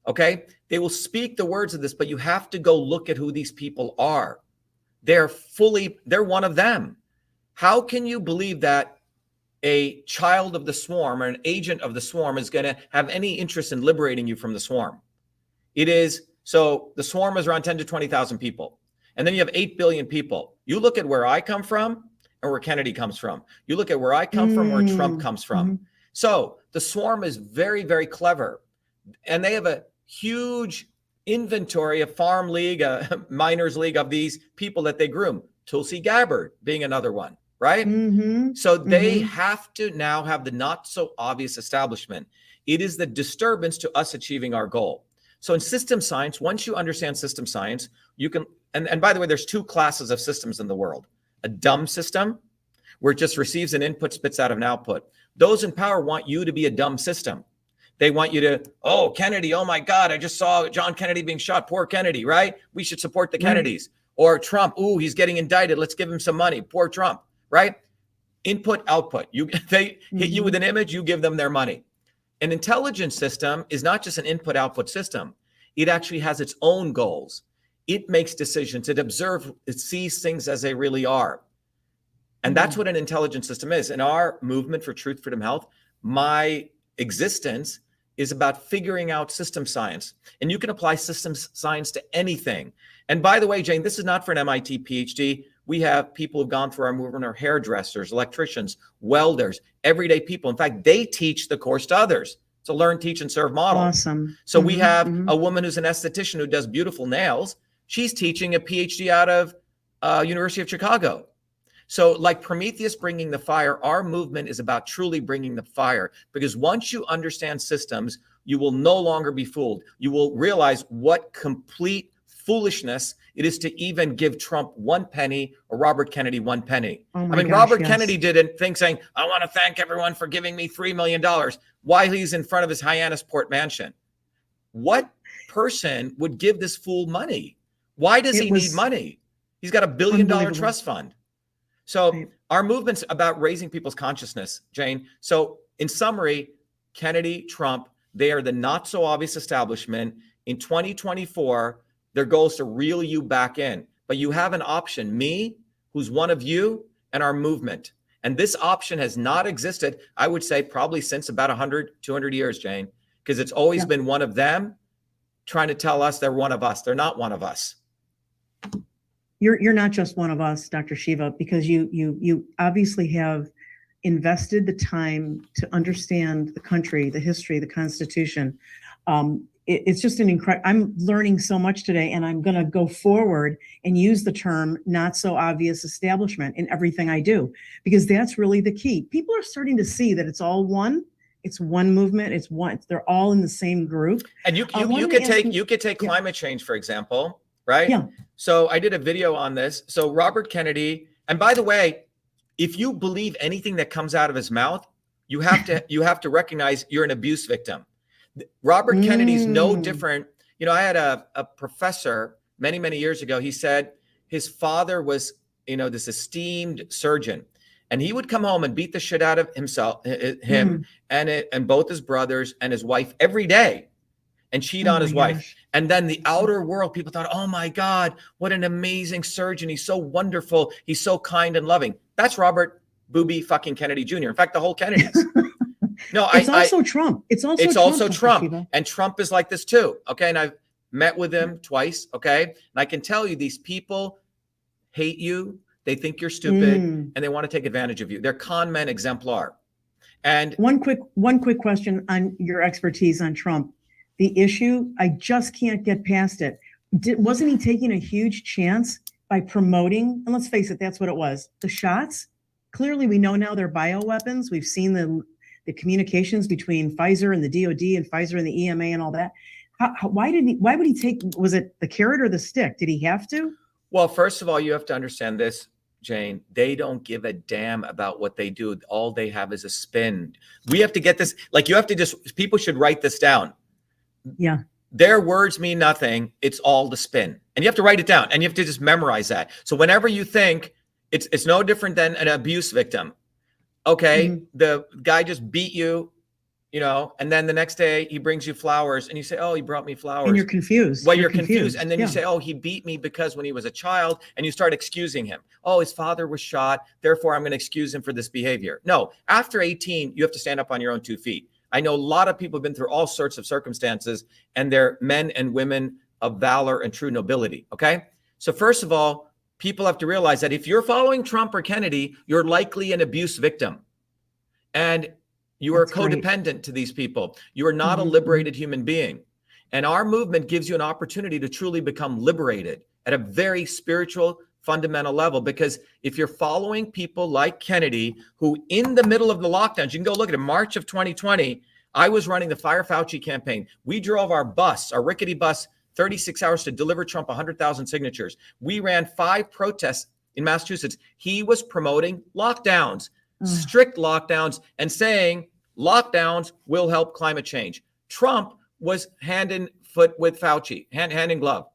okay? They will speak the words of this, but you have to go look at who these people are. They're one of them. How can you believe that a child of the swarm or an agent of the swarm is going to have any interest in liberating you from the swarm. It is, so the swarm is around 10 to 20,000 people. And then you have 8 billion people. You look at where I come from and where Kennedy comes from. You look at where I come from, where Trump comes from. So the swarm is very, very clever. And they have a huge inventory, a farm league, a miners league of these people that they groom. Tulsi Gabbard being another one, right? So they have to now have the not so obvious establishment. It is the disturbance to us achieving our goal. So in system science, once you understand system science, you can, and by the way, there's 2 classes of systems in the world. A dumb system, where it just receives an input, spits out an output. Those in power want you to be a dumb system. They want you to, oh, Kennedy, oh my God, I just saw John Kennedy being shot. Poor Kennedy, right? We should support the Kennedys. Or Trump, ooh, he's getting indicted. Let's give him some money. Poor Trump, right? Input, output. They hit you with an image, you give them their money. An intelligence system is not just an input-output system. It actually has its own goals. It makes decisions. It observes, it sees things as they really are. And that's what an intelligence system is. In our movement for truth, freedom, health, my existence is about figuring out system science. And you can apply systems science to anything. And by the way, Jane, this is not for an MIT PhD. We have people who've gone through our movement, are hairdressers, electricians, welders, everyday people. In fact, they teach the course to others. It's a learn, teach, and serve model. Awesome. So we have a woman who's an esthetician who does beautiful nails. She's teaching a PhD out of University of Chicago. So like Prometheus bringing the fire, our movement is about truly bringing the fire, because once you understand systems, you will no longer be fooled. You will realize what complete foolishness it is to even give Trump 1 penny or Robert Kennedy 1 penny. Oh I mean, gosh, Robert Kennedy did a thing saying, I want to thank everyone for giving me $3 million while he's in front of his Hyannisport mansion. What person would give this fool money? Why does he need money? He's got $1 billion trust fund. So our movement's about raising people's consciousness, Jane. So in summary, Kennedy, Trump, they are the not so obvious establishment. In 2024, their goal is to reel you back in. But you have an option, me, who's one of you, and our movement. And this option has not existed, I would say, probably since about 100, 200 years, Jane, because it's always been one of them trying to tell us they're one of us. They're not one of us. You're not just one of us, Dr. Shiva, because you obviously have invested the time to understand the country, the history, the Constitution. It's just an incredible, I'm learning so much today, and I'm going to go forward and use the term not so obvious establishment in everything I do, because that's really the key. People are starting to see that it's all one. It's one movement. It's one. They're all in the same group. And you could take climate change, for example, right? Yeah. So I did a video on this. So Robert Kennedy, and by the way, if you believe anything that comes out of his mouth, you have to recognize you're an abuse victim. Robert Kennedy's no different. You know, I had a professor many, many years ago. He said his father was, this esteemed surgeon, and he would come home and beat the shit out of him and both his brothers and his wife every day, and cheat on his wife. And then the outer world, people thought, oh my God, what an amazing surgeon. He's so wonderful. He's so kind and loving. That's Robert Booby fucking Kennedy Jr. In fact, the whole Kennedys. No, it's also Trump. It's also Trump. And Trump is like this too. Okay. And I've met with him twice. Okay. And I can tell you, these people hate you. They think you're stupid and they want to take advantage of you. They're con men exemplar. And one quick question on your expertise on Trump. The issue, I just can't get past it. Wasn't he taking a huge chance by promoting, and let's face it, that's what it was, the shots? Clearly, we know now they're bioweapons. We've seen the communications between Pfizer and the DOD and Pfizer and the EMA and all that. Why would he take, was it the carrot or the stick? Did he have to? Well, first of all, you have to understand this, Jane. They don't give a damn about what they do. All they have is a spin. We have to get this, like, people should write this down. Yeah. Their words mean nothing. It's all the spin. And you have to write it down, and you have to just memorize that. So whenever you think it's no different than an abuse victim. Okay. The guy just beat you you know, and then the next day he brings you flowers and you say, oh, he brought me flowers. And you're confused. Well, you're confused. And then you say, oh, he beat me because when he was a child, and you start excusing him. Oh, his father was shot, therefore I'm going to excuse him for this behavior. No, after 18, you have to stand up on your own 2 feet. I know a lot of people have been through all sorts of circumstances, and they're men and women of valor and true nobility. Okay. So first of all, people have to realize that if you're following Trump or Kennedy, you're likely an abuse victim. And you are codependent to these people. You are not a liberated human being. And our movement gives you an opportunity to truly become liberated at a very spiritual, fundamental level. Because if you're following people like Kennedy, who in the middle of the lockdowns, you can go look at it, March of 2020, I was running the Fire Fauci campaign. We drove our bus, our rickety bus, 36 hours to deliver Trump 100,000 signatures. We ran 5 protests in Massachusetts. He was promoting lockdowns. Strict lockdowns, and saying lockdowns will help climate change. Trump was hand in foot with Fauci, hand in glove.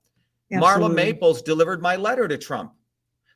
Absolutely. Marla Maples delivered my letter to Trump,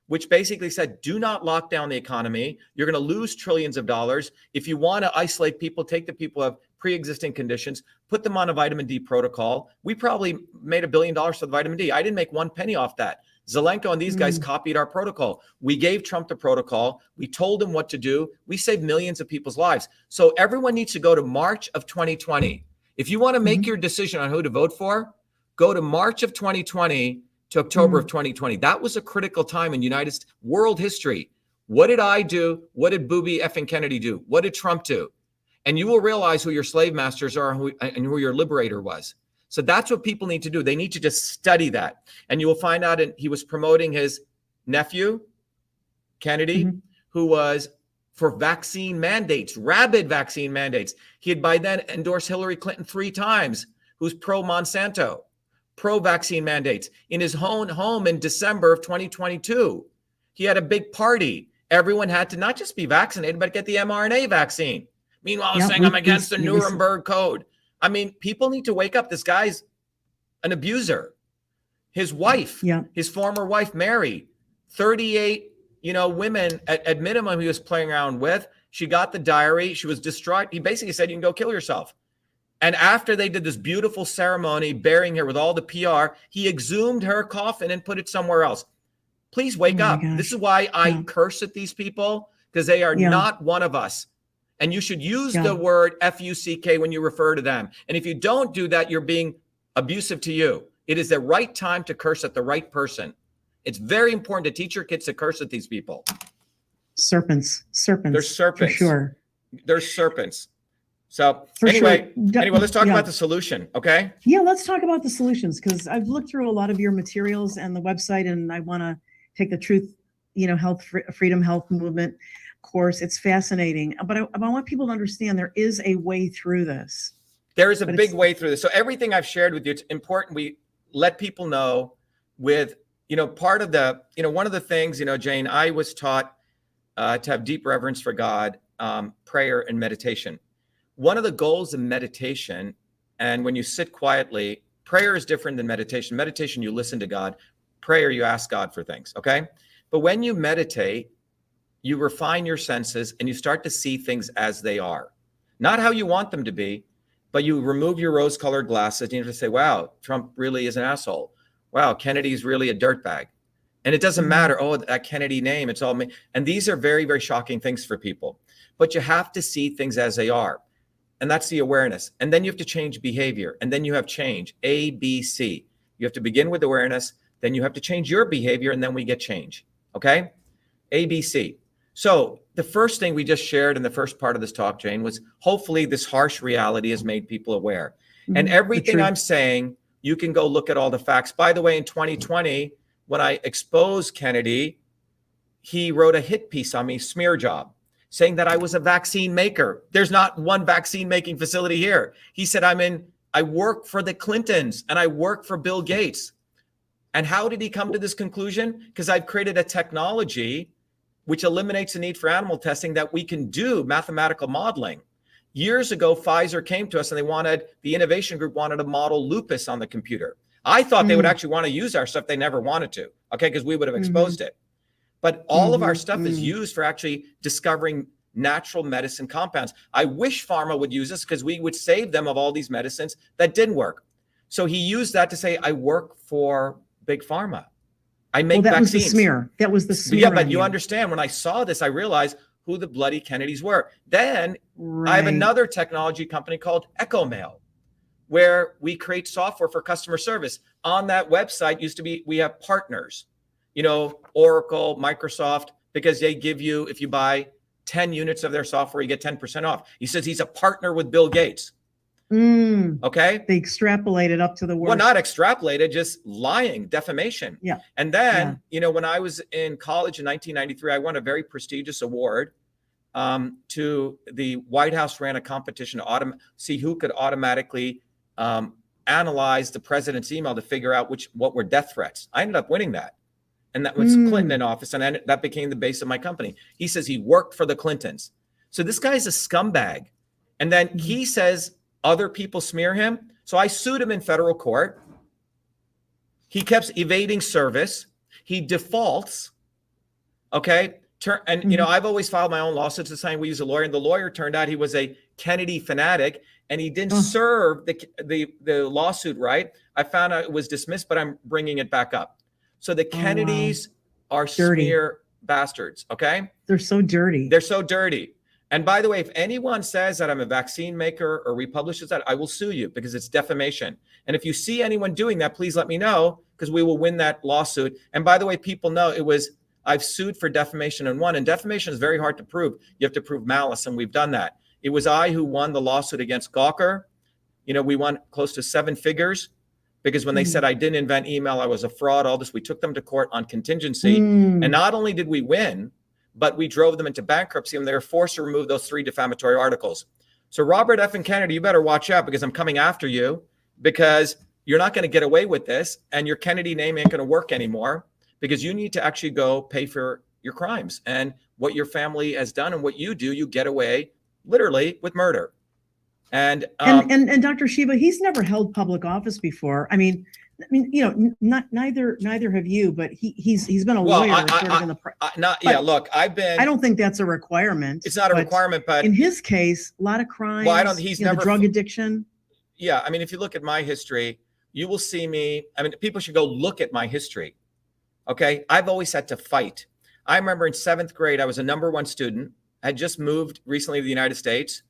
which basically said, do not lock down the economy. You're going to lose trillions of dollars. If you want to isolate people, take the people who have pre-existing conditions, put them on a vitamin D protocol. We probably made $1 billion for the vitamin D. I didn't make 1 penny off that. Zelenko and these guys copied our protocol. We gave Trump the protocol. We told him what to do. We saved millions of people's lives. So everyone needs to go to March of 2020. If you want to make your decision on who to vote for, go to March of 2020 to October of 2020. That was a critical time in United States world history. What did I do? What did Booby effing Kennedy do? What did Trump do? And you will realize who your slave masters are and who your liberator was. So that's what people need to do. They need to just study that. And you will find out he was promoting his nephew, Kennedy, who was for vaccine mandates, rabid vaccine mandates. He had by then endorsed Hillary Clinton 3 times, who's pro-Monsanto, pro-vaccine mandates. In his own home in December of 2022, he had a big party. Everyone had to not just be vaccinated, but get the mRNA vaccine. Meanwhile, saying I'm against the Nuremberg Code. I mean, people need to wake up. This guy's an abuser. His wife, his former wife, Mary, 38, women at minimum he was playing around with. She got the diary. She was distraught. He basically said, you can go kill yourself. And after they did this beautiful ceremony, burying her with all the PR, he exhumed her coffin and put it somewhere else. Please wake up. This is why I curse at these people, because they are not one of us. And you should use the word F-U-C-K when you refer to them. And if you don't do that, you're being abusive to you. It is the right time to curse at the right person. It's very important to teach your kids to curse at these people. Serpents. There's serpents. For sure. There's serpents. So anyway, let's talk about the solution, okay? Yeah, let's talk about the solutions, because I've looked through a lot of your materials and the website, and I want to take the Truth, Freedom Health Movement course. It's fascinating, but I want people to understand there is a way through this. There is a big way through this. So everything I've shared with you, it's important we let people know with, part of the, one of the things, Jane, I was taught to have deep reverence for God, prayer and meditation. One of the goals of meditation, and when you sit quietly, prayer is different than meditation. Meditation, you listen to God. Prayer, you ask God for things, okay? But when you meditate, you refine your senses and you start to see things as they are. Not how you want them to be, but you remove your rose-colored glasses and you have to say, wow, Trump really is an asshole. Wow, Kennedy's really a dirtbag. And it doesn't matter, that Kennedy name, it's all me. And these are very, very shocking things for people. But you have to see things as they are. And that's the awareness. And then you have to change behavior. And then you have change, A, B, C. You have to begin with awareness. Then you have to change your behavior. And then we get change. Okay? A, B, C. So the first thing we just shared in the first part of this talk, Jane, was hopefully this harsh reality has made people aware. And everything I'm saying, you can go look at all the facts. By the way, in 2020, when I exposed Kennedy, he wrote a hit piece on me, Smear Job, saying that I was a vaccine maker. There's not one vaccine making facility here. He said, I work for the Clintons and I work for Bill Gates. And how did he come to this conclusion? Because I've created a technology which eliminates the need for animal testing that we can do mathematical modeling. Years ago, Pfizer came to us and the innovation group wanted to model lupus on the computer. I thought they would actually want to use our stuff. They never wanted to, okay, because we would have exposed it. But all of our stuff is used for actually discovering natural medicine compounds. I wish pharma would use this because we would save them of all these medicines that didn't work. So he used that to say, I work for big pharma. I make that vaccines. Was the smear. That was the smear. Yeah, but you understand, when I saw this, I realized who the bloody Kennedys were. Then I have another technology company called EchoMail, where we create software for customer service. On that website used to be, we have partners, you know, Oracle, Microsoft, because they give you, if you buy 10 units of their software, you get 10% off. He says he's a partner with Bill Gates. Okay. They extrapolated up to the worst. Well, not extrapolated, just lying, defamation. Yeah. And then, you know, when I was in college in 1993, I won a very prestigious award to the White House ran a competition to see who could automatically analyze the president's email to figure out what were death threats. I ended up winning that. And that was Clinton in office. And that became the base of my company. He says he worked for the Clintons. So this guy's a scumbag. And then he says other people smear him. So I sued him in federal court. He kept evading service. He defaults. Okay. And, you know, I've always filed my own lawsuits saying we use a lawyer. And the lawyer turned out he was a Kennedy fanatic. And he didn't serve the lawsuit right. I found out it was dismissed, but I'm bringing it back up. So the Kennedys are dirty smear bastards. Okay. They're so dirty. They're so dirty. And by the way, if anyone says that I'm a vaccine maker or republishes that, I will sue you because it's defamation. And if you see anyone doing that, please let me know because we will win that lawsuit. And by the way, people know I've sued for defamation and won. And defamation is very hard to prove. You have to prove malice, and we've done that. It was I who won the lawsuit against Gawker. You know, we won close to 7 figures because when they said I didn't invent email, I was a fraud, all this, we took them to court on contingency. And not only did we win, but we drove them into bankruptcy and they were forced to remove those 3 defamatory articles. So Robert F. and Kennedy, you better watch out because I'm coming after you because you're not going to get away with this and your Kennedy name ain't going to work anymore because you need to actually go pay for your crimes and what your family has done and what you do, you get away literally with murder. And Dr. Shiva, he's never held public office before. I mean, you know, neither have you, but he's been a lawyer. Look, I don't think that's a requirement. It's not a requirement, but in his case, a lot of crimes. Well, he's never drug addiction. Yeah, I mean, if you look at my history, you will see me. I mean, people should go look at my history. Okay, I've always had to fight. I remember in 7th grade, I was a #1 student. I had just moved recently to the United States,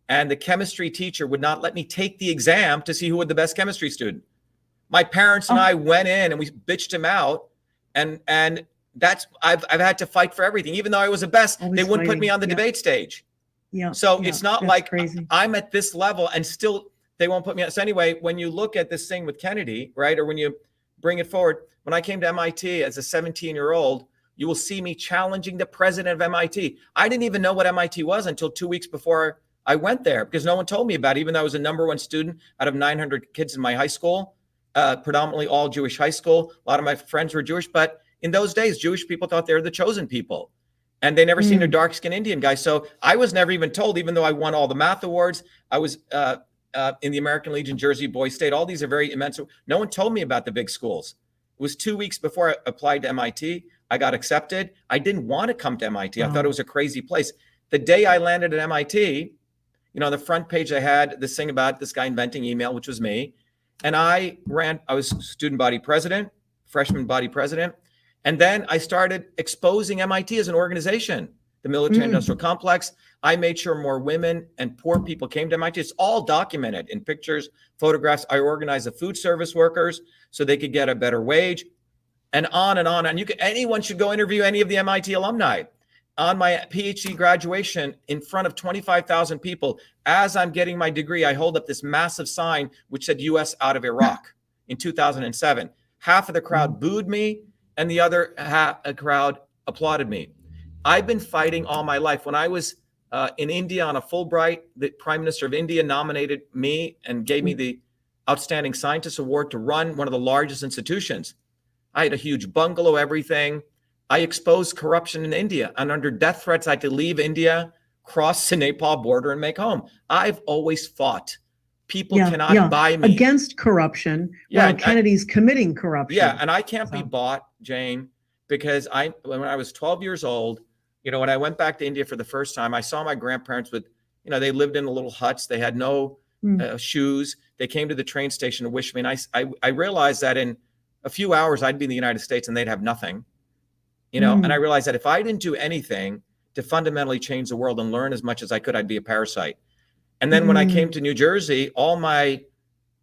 and the chemistry teacher would not let me take the exam to see who was the best chemistry student. My parents and I went in and we bitched him out, and that's I've had to fight for everything. Even though I was the best, they wouldn't put me on the debate stage. Yeah. So it's not like crazy. I'm at this level and still they won't put me on. So anyway, when you look at this thing with Kennedy, right, or when you bring it forward, when I came to MIT as a 17-year-old, you will see me challenging the president of MIT. I didn't even know what MIT was until 2 weeks before I went there because no one told me about it, even though I was a #1 student out of 900 kids in my high school, predominantly all Jewish high school. A lot of my friends were Jewish, but in those days, Jewish people thought they were the chosen people. And they never seen a dark-skinned Indian guy. So I was never even told, even though I won all the math awards, I was in the American Legion, Jersey, Boys State. All these are very immense. No one told me about the big schools. It was 2 weeks before I applied to MIT. I got accepted. I didn't want to come to MIT. I thought it was a crazy place. The day I landed at MIT, you know, on the front page, I had this thing about this guy inventing email, which was me. And I was student body president, freshman body president. And then I started exposing MIT as an organization, the military industrial complex. I made sure more women and poor people came to MIT. It's all documented in pictures, photographs. I organized the food service workers so they could get a better wage and on and on. And anyone should go interview any of the MIT alumni. On my PhD graduation in front of 25,000 people, as I'm getting my degree, I hold up this massive sign which said US out of Iraq in 2007. Half of the crowd booed me and the other half a crowd applauded me. I've been fighting all my life. When I was in India on a Fulbright, the Prime Minister of India nominated me and gave me the Outstanding Scientist Award to run one of the largest institutions. I had a huge bungalow, everything. I exposed corruption in India, and under death threats, I had to leave India, cross the Nepal border, and make home. I've always fought. People cannot buy me against corruption. While Kennedy's committing corruption. Yeah, and I can't be bought, Jane, because when I was 12 years old, You know, when I went back to India for the first time, I saw my grandparents with, you know, they lived in little huts. They had no shoes. They came to the train station to wish me. And I realized that in a few hours, I'd be in the United States and they'd have nothing, you know, and I realized that if I didn't do anything to fundamentally change the world and learn as much as I could, I'd be a parasite. And then when I came to New Jersey, all my,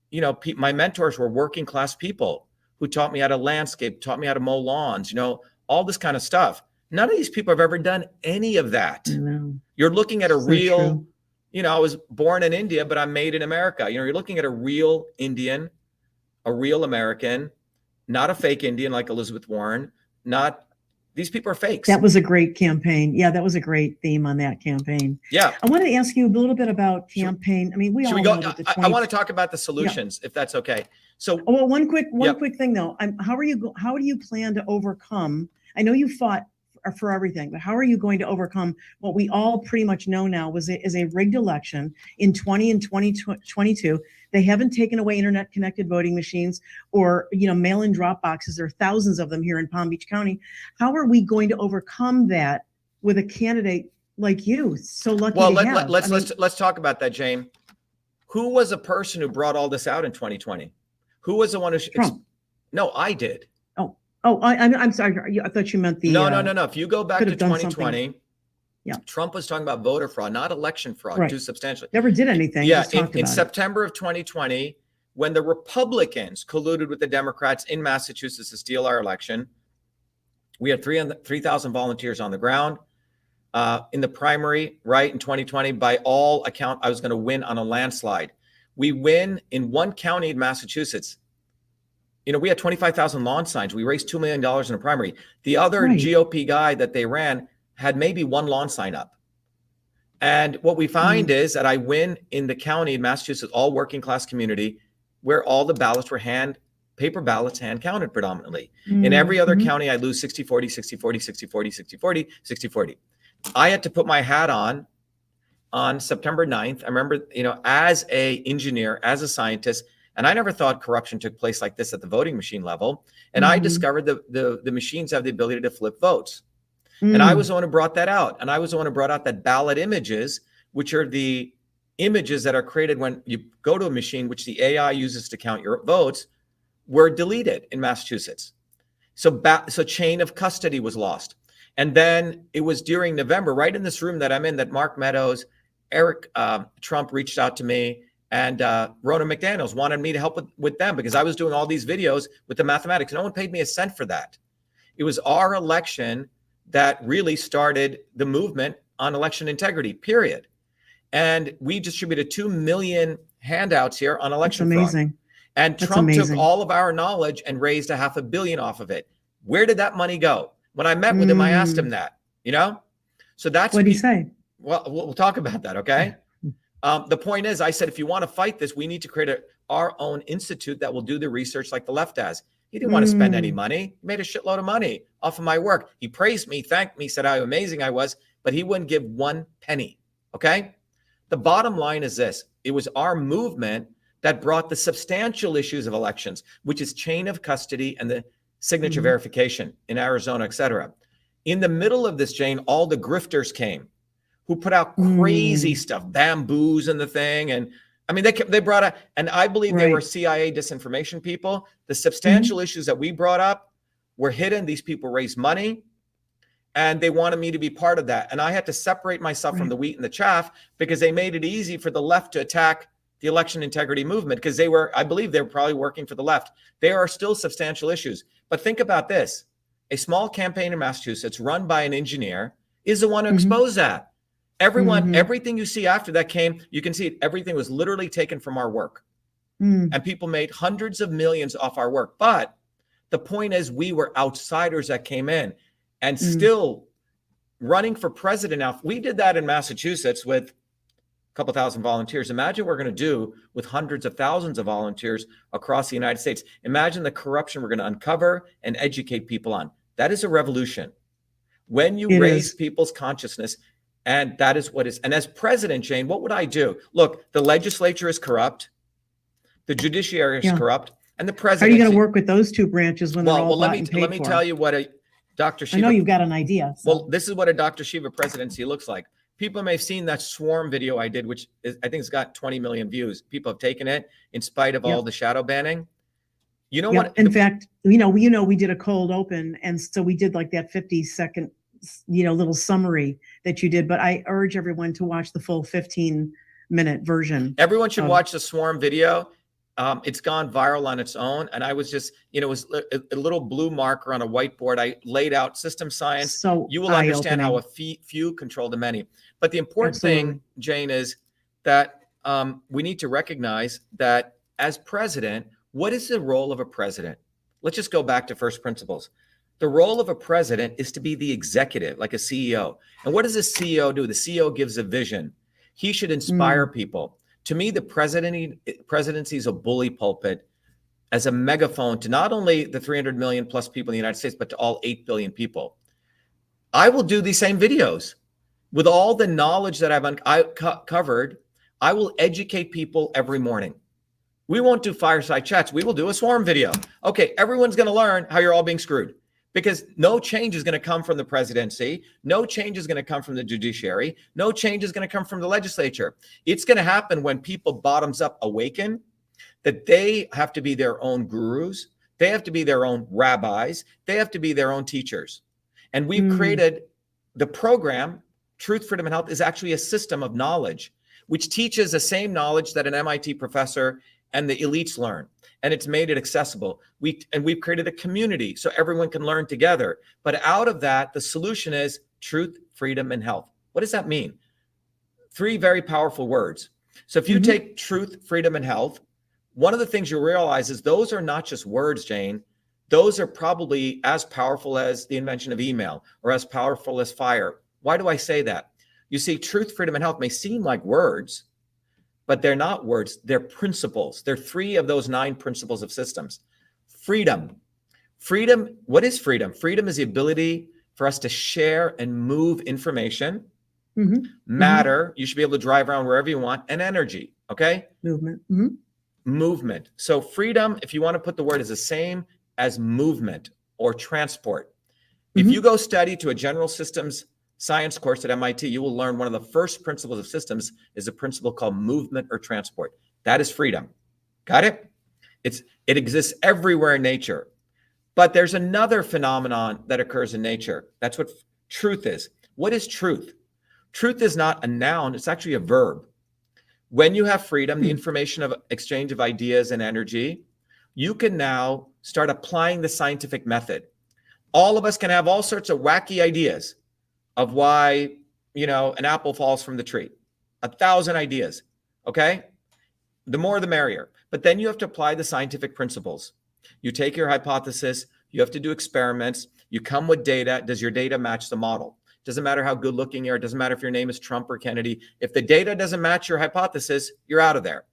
you know, my mentors were working class people who taught me how to landscape, taught me how to mow lawns, you know, all this kind of stuff. None of these people have ever done any of that. No. You're looking at a real, you know, I was born in India, but I'm made in America. You know, you're looking at a real Indian, a real American, not a fake Indian like Elizabeth Warren, not, these people are fakes. That was a great campaign. Yeah, that was a great theme on that campaign. Yeah. I wanted to ask you a little bit about campaign. I mean, we all know that the I want to talk about the solutions, if that's okay. So, well, one quick thing though. How do you plan to overcome? I know you fought for everything, but how are you going to overcome what we all pretty much know now is a rigged election in 20 and 2022? They haven't taken away internet connected voting machines or, you know, mail-in drop boxes. There are thousands of them here in Palm Beach County. How are we going to overcome that with a candidate like you? So lucky to have. Let's talk about that, Jane. Who was the person who brought all this out in 2020? Who was the one who? Trump. No, I did. I'm sorry. I thought you meant the. No. If you go back to 2020, Trump was talking about voter fraud, not election fraud, too substantially. Never did anything. Yeah, in September of 2020, when the Republicans colluded with the Democrats in Massachusetts to steal our election, we had 3,000 volunteers on the ground. In the primary, right, in 2020, by all account, I was going to win on a landslide. We win in one county in Massachusetts. You know, we had 25,000 lawn signs. We raised $2 million in a primary. The other GOP guy that they ran had maybe one lawn sign up. And what we find is that I win in the county in Massachusetts, all working class community, where all the ballots were paper ballots, hand counted predominantly. In every other county, I lose 60-40, 60-40, 60-40, 60-40, 60-40. I had to put my hat on September 9th. I remember, you know, as a engineer, as a scientist, and I never thought corruption took place like this at the voting machine level. And I discovered the machines have the ability to flip votes. And I was the one who brought that out. And I was the one who brought out that ballot images, which are the images that are created when you go to a machine, which the AI uses to count your votes, were deleted in Massachusetts. So chain of custody was lost. And then it was during November, right in this room that I'm in, that Mark Meadows, Eric Trump reached out to me, and Rona McDaniels wanted me to help with them because I was doing all these videos with the mathematics. No one paid me a cent for that. It was our election that really started the movement on election integrity, period. And we distributed 2 million handouts here on election fraud. And Trump took all of our knowledge and raised $500 million off of it. Where did that money go? When I met with him, I asked him that, you know? So that's what did he say? Well, we'll talk about that, okay? The point is, I said, if you want to fight this, we need to create our own institute that will do the research like the left has. He didn't want to spend any money. He made a shitload of money off of my work. He praised me, thanked me, said how amazing I was, but he wouldn't give 1 penny, okay? The bottom line is this. It was our movement that brought the substantial issues of elections, which is chain of custody and the signature verification in Arizona, et cetera. In the middle of this, Jane, all the grifters came who put out crazy stuff, bamboos and the thing. And I mean, they brought out, and I believe they were CIA disinformation people. The substantial issues that we brought up were hidden. These people raised money and they wanted me to be part of that. And I had to separate myself from the wheat and the chaff because they made it easy for the left to attack the election integrity movement because I believe they were probably working for the left. There are still substantial issues. But think about this. A small campaign in Massachusetts run by an engineer is the one who exposed that. Everything you see after that came, you can see it, everything was literally taken from our work. And people made hundreds of millions off our work. But the point is, we were outsiders that came in and still running for president. Now, we did that in Massachusetts with a couple thousand volunteers. Imagine what we're going to do with hundreds of thousands of volunteers across the United States. Imagine the corruption we're going to uncover and educate people on. That is a revolution. When you raise people's consciousness, and that is what is. And as president, Jane, what would I do? Look, the legislature is corrupt. The judiciary is corrupt. And the president. How are you going to work with those two branches when they're all bought and paid for? Let me tell you what Dr. I know Shiva, you've got an idea. So. well, this is what a Dr. Shiva presidency looks like. People may have seen that swarm video I did, which is, I think it's got 20 million views. People have taken it in spite of all the shadow banning. You know what? In fact, we did a cold open, and so we did like that 50-second, little summary that you did. But I urge everyone to watch the full 15-minute version. Everyone should watch the swarm video. It's gone viral on its own. And I was just, it was a little blue marker on a whiteboard. I laid out system science. So you will understand how a few control the many. But the important thing, Jane, is that we need to recognize that as president, what is the role of a president? Let's just go back to first principles. The role of a president is to be the executive, like a CEO. And what does a CEO do? The CEO gives a vision. He should inspire people. To me, the presidency is a bully pulpit as a megaphone to not only the 300 million plus people in the United States, but to all 8 billion people. I will do these same videos with all the knowledge that I've covered. I will educate people every morning. We won't do fireside chats. We will do a swarm video. Okay, everyone's going to learn how you're all being screwed, because no change is going to come from the presidency. No change is going to come from the judiciary. No change is going to come from the legislature. It's going to happen when people bottoms up awaken, that they have to be their own gurus. They have to be their own rabbis. They have to be their own teachers. And we've created the program, Truth, Freedom, and Health, is actually a system of knowledge, which teaches the same knowledge that an MIT professor and the elites learn. And it's made it accessible. We've created a community so everyone can learn together. But out of that, the solution is truth, freedom, and health. What does that mean? 3 very powerful words. So if you take truth, freedom, and health, one of the things you'll realize is those are not just words, Jane. Those are probably as powerful as the invention of email or as powerful as fire. Why do I say that? You see, truth, freedom, and health may seem like words, but they're not words, they're principles. They're 3 of those 9 principles of systems. Freedom. Freedom, what is freedom? Freedom is the ability for us to share and move information. Matter, you should be able to drive around wherever you want, and energy, okay? Movement. Movement. So freedom, if you want to put the word, is the same as movement or transport. If you go study to a general systems science course at MIT, you will learn one of the first principles of systems is a principle called movement or transport. That is freedom. Got it? It exists everywhere in nature. But there's another phenomenon that occurs in nature. That's what truth is. What is truth? Truth is not a noun, it's actually a verb. When you have freedom, the information of exchange of ideas and energy, you can now start applying the scientific method. All of us can have all sorts of wacky ideas of why, an apple falls from the tree. 1,000 ideas, okay? The more, the merrier. But then you have to apply the scientific principles. You take your hypothesis, you have to do experiments, you come with data. Does your data match the model? Doesn't matter how good looking you are. It doesn't matter if your name is Trump or Kennedy. If the data doesn't match your hypothesis, you're out of there.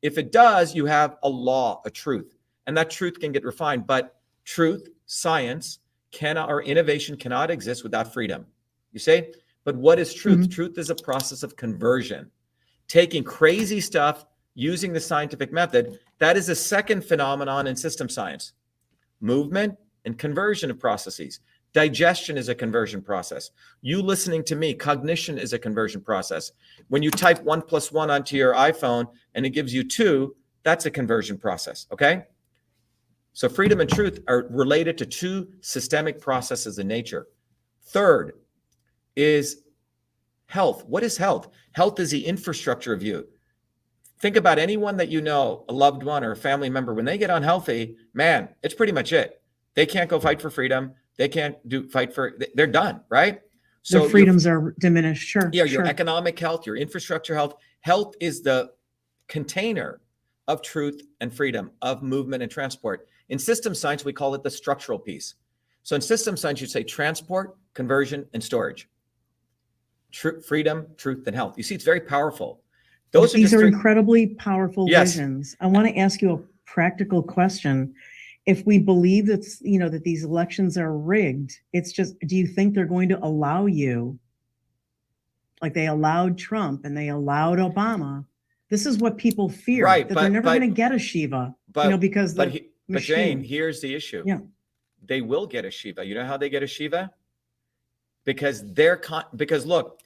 If it does, you have a law, a truth, and that truth can get refined. But truth, science, or innovation cannot exist without freedom. You say, but what is truth? Truth is a process of conversion, taking crazy stuff, using the scientific method. That is a second phenomenon in system science. Movement and conversion of processes. Digestion is a conversion process. You listening to me, cognition is a conversion process. When you type 1 + 1 onto your iPhone and it gives you 2, that's a conversion process, okay? So freedom and truth are related to 2 systemic processes in nature. Third is health. What is health? Health is the infrastructure of you. Think about anyone that you know, a loved one or a family member, when they get unhealthy, man, it's pretty much it. They can't go fight for freedom. They can't they're done, right? So their freedoms are diminished, sure. Yeah, your economic health, your infrastructure health. Health is the container of truth and freedom, of movement and transport. In system science, we call it the structural piece. So in system science, you'd say transport, conversion, and storage. Freedom, truth, and health. You see, it's very powerful. These are incredibly powerful visions. I want to ask you a practical question. If we believe that, that these elections are rigged, it's just, do you think they're going to allow you, like they allowed Trump and they allowed Obama? This is what people fear, right? That they're never going to get a Shiva, because but Jane, here's the issue. Yeah. they will get a Shiva. You know how they get a Shiva? Because because look,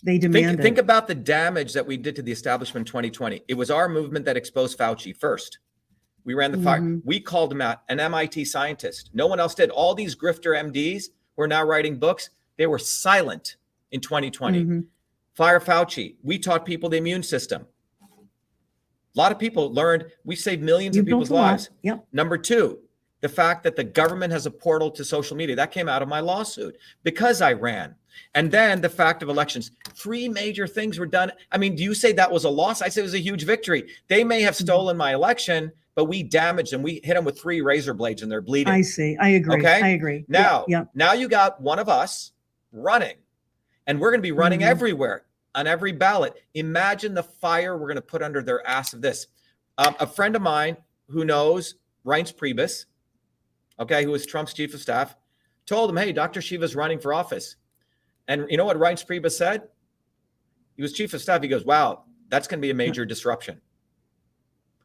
they demand think about the damage that we did to the establishment in 2020. It was our movement that exposed Fauci first. We ran the fire. We called him out, an MIT scientist. No one else did. All these grifter MDs who are now writing books, they were silent in 2020. Fire Fauci. We taught people the immune system. A lot of people learned. We saved millions of people's lives. Yep. Number two, the fact that the government has a portal to social media. That came out of my lawsuit because I ran. And then the fact of elections. 3 major things were done. I mean, do you say that was a loss? I say it was a huge victory. They may have stolen my election, but we damaged them. We hit them with 3 razor blades and they're bleeding. I see. I agree. Okay? I agree. Now, now you got one of us running, and we're going to be running everywhere on every ballot. Imagine the fire we're going to put under their ass of this. A friend of mine who knows Reince Priebus, okay, who was Trump's chief of staff, told him, hey, Dr. Shiva's running for office. And you know what Reince Priebus said? He was chief of staff. He goes, wow, that's going to be a major disruption.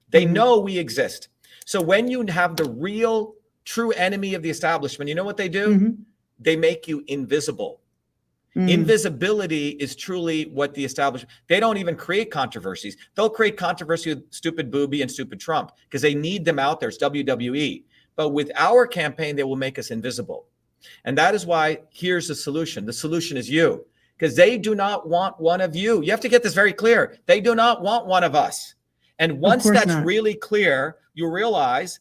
They know we exist. So when you have the real, true enemy of the establishment, you know what they do? They make you invisible. Invisibility is truly what the establishment, they don't even create controversies. They'll create controversy with stupid Booby and stupid Trump because they need them out there. It's WWE. But with our campaign, they will make us invisible. And that is why here's the solution. The solution is you, because they do not want one of you. You have to get this very clear. They do not want one of us. And once that's really clear, you realize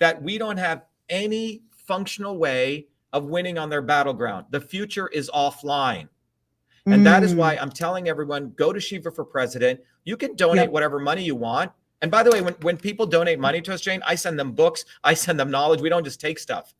that we don't have any functional way of winning on their battleground. The future is offline. And that is why I'm telling everyone, go to Shiva for President. You can donate whatever money you want. And by the way, when people donate money to us, Jane, I send them books. I send them knowledge. We don't just take stuff.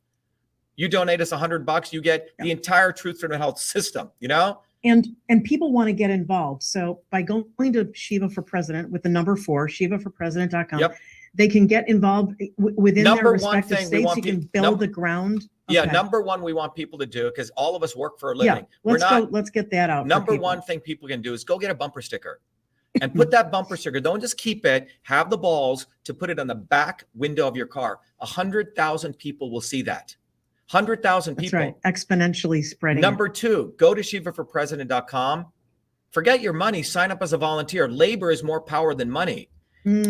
You donate us $100, you get the entire Truth Freedom Health system, you know? And people want to get involved. So by going to Shiva for President with the number 4, shivaforpresident.com, they can get involved within their respective states. You can build the ground. Yeah, number one, we want people to do, because all of us work for a living. Let's get that out. Number one thing people can do is go get a bumper sticker and put that bumper sticker. Don't just keep it. Have the balls to put it on the back window of your car. 100,000 people will see that. 100,000 people. That's right. Exponentially spreading. Number 2, go to shivaforpresident.com. Forget your money. Sign up as a volunteer. Labor is more power than money.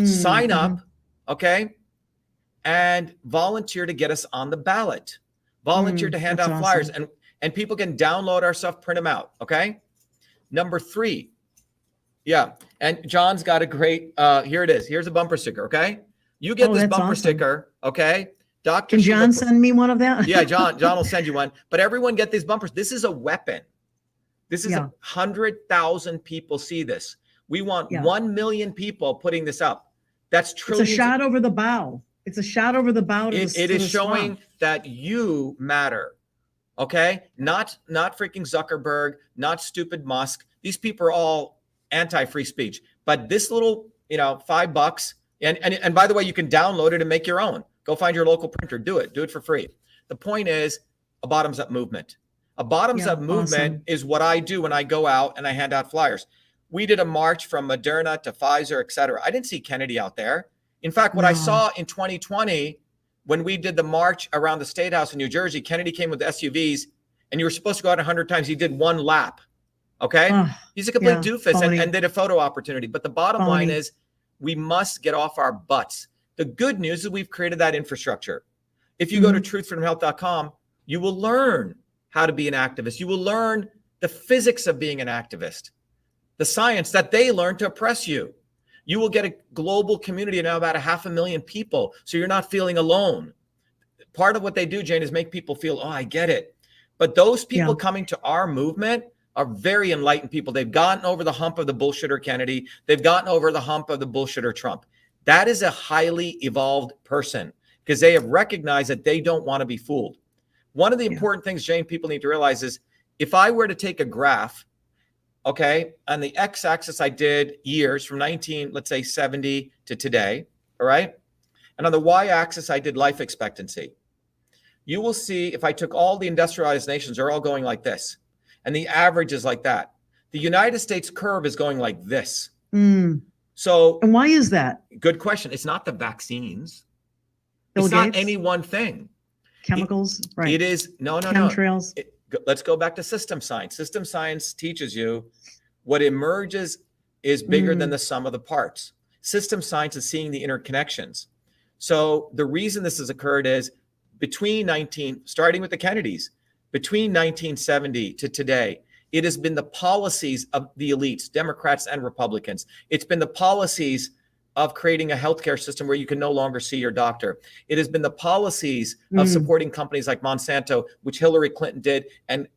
Sign up, okay, and volunteer to get us on the ballot. Volunteer to hand out flyers, and people can download our stuff, print them out, okay? Number 3, and John's got a great, here it is. Here's a bumper sticker, okay? You get this bumper sticker, okay? Dr. Can John send me one of that? Yeah, John will send you one. But everyone get these bumpers. This is a weapon. This is 100,000 people see this. We want 1 million people putting this up. That's trillions. It's a shot over the bow. It's a shot over the bow. It is showing that you matter. Okay? Not freaking Zuckerberg, not stupid Musk. These people are all anti-free speech. But this little, $5, and by the way, you can download it and make your own. Go find your local printer. Do it for free. The point is a bottoms-up movement. A bottoms-up movement is what I do when I go out and I hand out flyers. We did a march from Moderna to Pfizer, et cetera. I didn't see Kennedy out there. In fact, what I saw in 2020, when we did the march around the State House in New Jersey, Kennedy came with SUVs, and you were supposed to go out 100 times. He did 1 lap. Okay? He's a complete doofus and did a photo opportunity. But the bottom line is we must get off our butts. The good news is we've created that infrastructure. If you go to truthfreedomhealth.com, you will learn how to be an activist. You will learn the physics of being an activist, the science that they learn to oppress you. You will get a global community of now about 500,000 people, so you're not feeling alone. Part of what they do, Jane, is make people feel, oh, I get it. But those people coming to our movement are very enlightened people. They've gotten over the hump of the bullshitter Kennedy. They've gotten over the hump of the bullshitter Trump. That is a highly evolved person because they have recognized that they don't want to be fooled. One of the important things, Jane, people need to realize is if I were to take a graph, okay, on the x-axis I did years from 1970 to today, all right? And on the y-axis I did life expectancy. You will see if I took all the industrialized nations, they're all going like this. And the average is like that. The United States curve is going like this. So, and why is that? Good question. It's not the vaccines. It's not any one thing. chemicals, right? It is, no. Chemtrails. Let's go back to system science. System science teaches you what emerges is bigger than the sum of the parts. System science is seeing the interconnections. So the reason this has occurred is starting with the Kennedys, between 1970 to today, it has been the policies of the elites, Democrats and Republicans. It's been the policies of creating a healthcare system where you can no longer see your doctor. It has been the policies of supporting companies like Monsanto, which Hillary Clinton did, and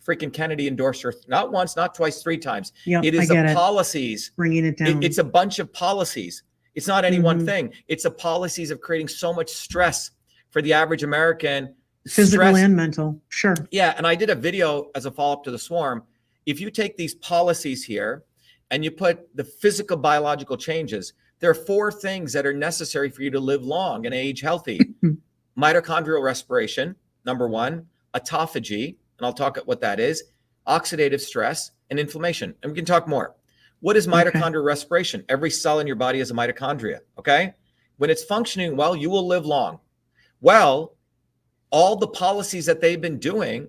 freaking Kennedy endorsed her not once, not twice, 3 times. Yep, it is the policies. Bringing it down. It's a bunch of policies. It's not any one thing. It's the policies of creating so much stress for the average American. Physical and mental, sure. Yeah, and I did a video as a follow-up to the swarm. If you take these policies here and you put the physical biological changes, there are 4 things that are necessary for you to live long and age healthy. Mitochondrial respiration, number 1, autophagy, and I'll talk about what that is, oxidative stress, and inflammation. And we can talk more. What is mitochondrial respiration? Every cell in your body is a mitochondria, okay? When it's functioning well, you will live long. Well, all the policies that they've been doing,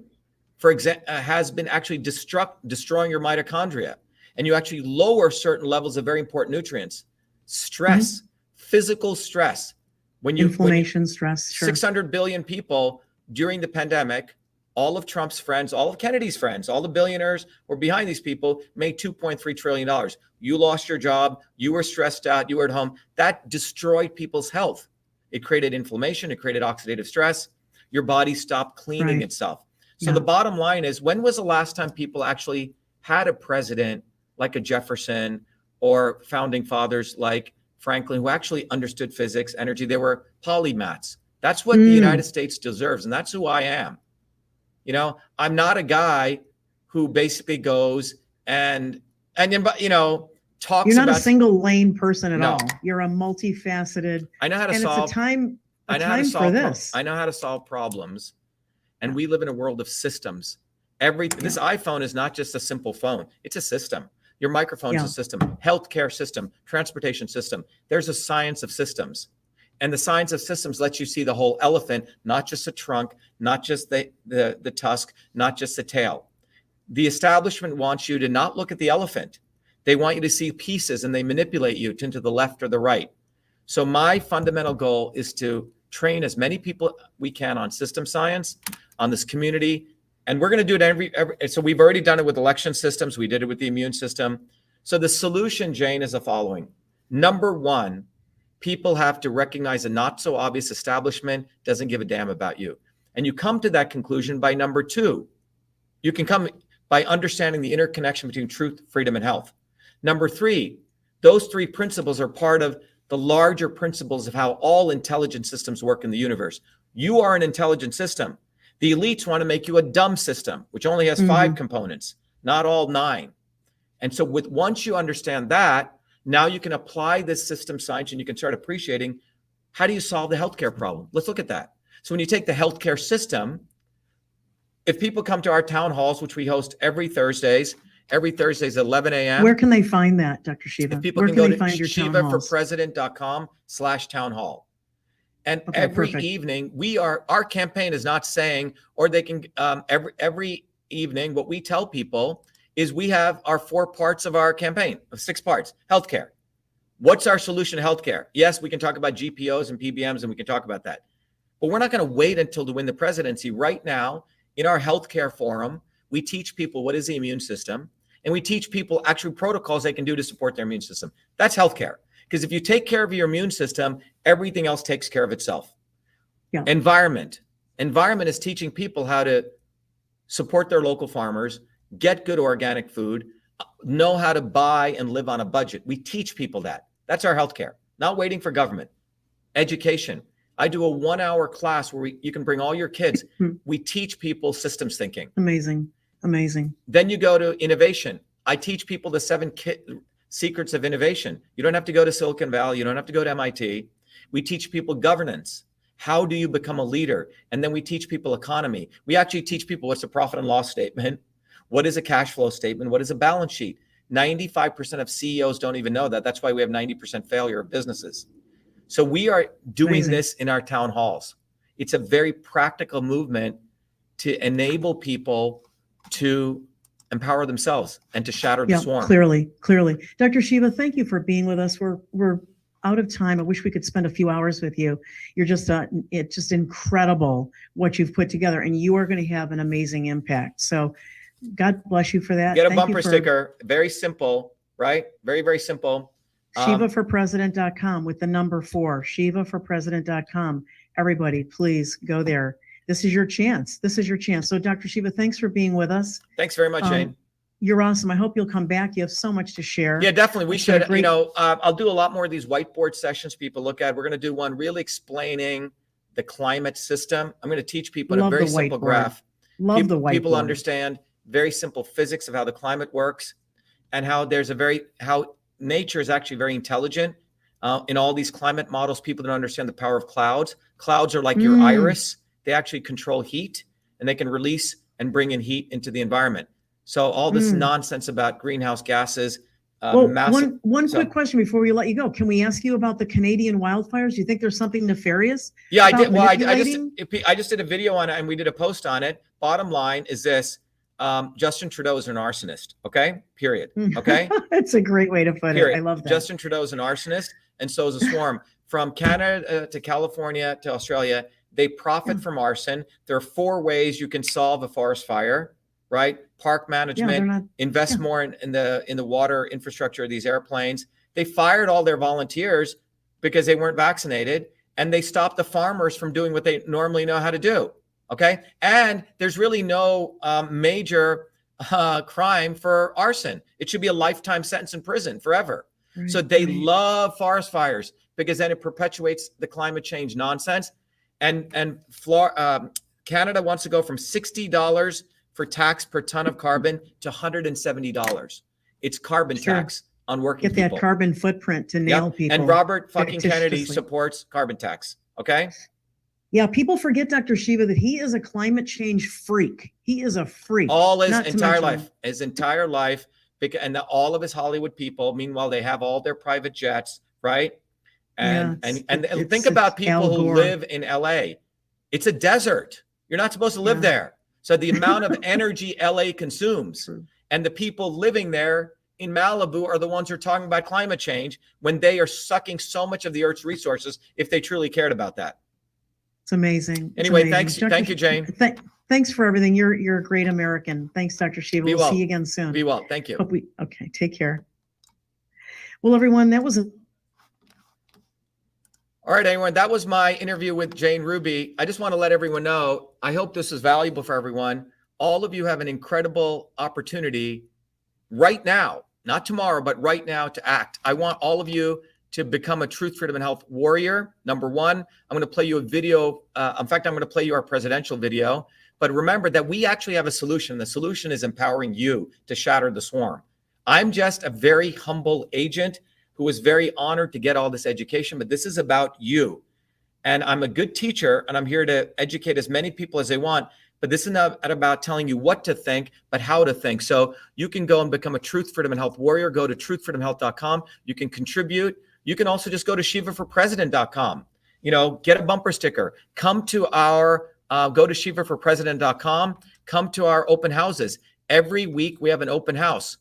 for example, has been actually destroying your mitochondria. And you actually lower certain levels of very important nutrients. Stress, physical stress. Inflammation, stress, sure. 600 billion people during the pandemic, all of Trump's friends, all of Kennedy's friends, all the billionaires were behind these people, made $2.3 trillion. You lost your job. You were stressed out. You were at home. That destroyed people's health. It created inflammation. It created oxidative stress. Your body stopped cleaning itself. So the bottom line is, when was the last time people actually had a president like a Jefferson or founding fathers like Franklin, who actually understood physics, energy? They were polymaths. That's what the United States deserves. And that's who I am. You know, I'm not a guy who basically goes and talks about. You're not a single lane person at all. You're a multifaceted. I know how to solve. It's a time for this. I know how to solve problems. And we live in a world of systems. This iPhone is not just a simple phone. It's a system. Your microphone is a system. Healthcare system, transportation system. There's a science of systems. And the science of systems lets you see the whole elephant, not just the trunk, not just the tusk, not just the tail. The establishment wants you to not look at the elephant. They want you to see pieces, and they manipulate you to the left or the right. So my fundamental goal is to train as many people we can on system science, on this community. And we're going to do it so we've already done it with election systems. We did it with the immune system. So the solution, Jane, is the following. Number 1, people have to recognize a not so obvious establishment doesn't give a damn about you. And you come to that conclusion by number 2. You can come by understanding the interconnection between truth, freedom, and health. Number 3, those 3 principles are part of the larger principles of how all intelligent systems work in the universe. You are an intelligent system. The elites want to make you a dumb system, which only has 5 components, not all 9. And so once you understand that, now you can apply this system science and you can start appreciating, how do you solve the healthcare problem? Let's look at that. So when you take the healthcare system, if people come to our town halls, which we host every Thursdays at 11 a.m. Where can they find that, Dr. Shiva? If people can go to shivaforpresident.com/town hall. And every evening, our campaign is not saying, or they can, every evening, what we tell people is we have our 4 parts of our campaign, of 6 parts. Healthcare. What's our solution to healthcare? Yes, we can talk about GPOs and PBMs, and we can talk about that. But we're not going to wait until to win the presidency. Right now, in our healthcare forum, we teach people what is the immune system, and we teach people actual protocols they can do to support their immune system. That's healthcare. Because if you take care of your immune system, everything else takes care of itself. Yeah. Environment is teaching people how to support their local farmers, get good organic food, know how to buy and live on a budget. We teach people that. That's our healthcare. Not waiting for government. Education. I do a 1-hour class where you can bring all your kids. We teach people systems thinking. Amazing. Then you go to innovation. I teach people the 7 secrets of innovation. You don't have to go to Silicon Valley. You don't have to go to MIT. We teach people governance. How do you become a leader? And then we teach people economy. We actually teach people what's a profit and loss statement. What is a cash flow statement? What is a balance sheet? 95% of CEOs don't even know that. That's why we have 90% failure of businesses. So we are doing this in our town halls. It's a very practical movement to enable people to empower themselves and to shatter the swarm. Clearly. Dr. Shiva, thank you for being with us. We're out of time. I wish we could spend a few hours with you. You're just it's just incredible what you've put together, and you are going to have an amazing impact. So God bless you for that. Get a bumper sticker. Very simple, right? Very, very simple. ShivaForPresident.com with the number 4. ShivaForPresident.com. Everybody, please go there. This is your chance. So Dr. Shiva, thanks for being with us. Thanks very much, Jane. You're awesome. I hope you'll come back. You have so much to share. Yeah, definitely. We should, you know, I'll do a lot more of these whiteboard sessions people look at. We're going to do one really explaining the climate system. I'm going to teach people in a very simple graph. Love the whiteboard. People understand very simple physics of how the climate works and how there's how nature is actually very intelligent. In all these climate models, people don't understand the power of clouds. Clouds are like your iris. They actually control heat, and they can release and bring in heat into the environment. So all this nonsense about greenhouse gases. One quick question before we let you go. Can we ask you about the Canadian wildfires? Do you think there's something nefarious? Yeah, I did. Well, I just did a video on it, and we did a post on it. Bottom line is this. Justin Trudeau is an arsonist. Okay. Period. Okay. That's a great way to put it. I love that. Justin Trudeau is an arsonist, and so is a swarm. From Canada to California to Australia, they profit from arson. There are 4 ways you can solve a forest fire, right? Park management, invest more in the water infrastructure of these airplanes. They fired all their volunteers because they weren't vaccinated, and they stopped the farmers from doing what they normally know how to do. Okay. And there's really no major crime for arson. It should be a lifetime sentence in prison forever. So they love forest fires because then it perpetuates the climate change nonsense. And Canada wants to go from $60 for tax per ton of carbon to $170. It's carbon tax on working people. Get that carbon footprint to nail people. And Robert fucking Kennedy supports carbon tax. Okay. Yeah, people forget, Dr. Shiva, that he is a climate change freak. He is a freak. All his entire life, and all of his Hollywood people. Meanwhile, they have all their private jets, right? And think about people who live in LA. It's a desert. You're not supposed to live there. So the amount of energy LA consumes, and the people living there in Malibu are the ones who are talking about climate change when they are sucking so much of the Earth's resources if they truly cared about that. It's amazing. Anyway, thanks. Thank you, Jane. Thanks for everything. You're a great American. Thanks, Dr. Shiva. We'll see you again soon. Be well. Thank you. Okay. Take care. Well, everyone, that was all right, everyone. That was my interview with Jane Ruby. I just want to let everyone know, I hope this is valuable for everyone. All of you have an incredible opportunity right now, not tomorrow, but right now to act. I want all of you to become a truth, freedom, and health warrior. Number 1, I'm going to play you a video. In fact, I'm going to play you our presidential video. But remember that we actually have a solution. The solution is empowering you to shatter the swarm. I'm just a very humble agent who was very honored to get all this education, but this is about you. And I'm a good teacher, and I'm here to educate as many people as they want. But this is not about telling you what to think, but how to think. So you can go and become a truth, freedom, and health warrior. Go to truthfreedomhealth.com. You can contribute. You can also just go to shivaforpresident.com. You know, get a bumper sticker. Come to our, go to shivaforpresident.com. Come to our open houses. Every week we have an open house.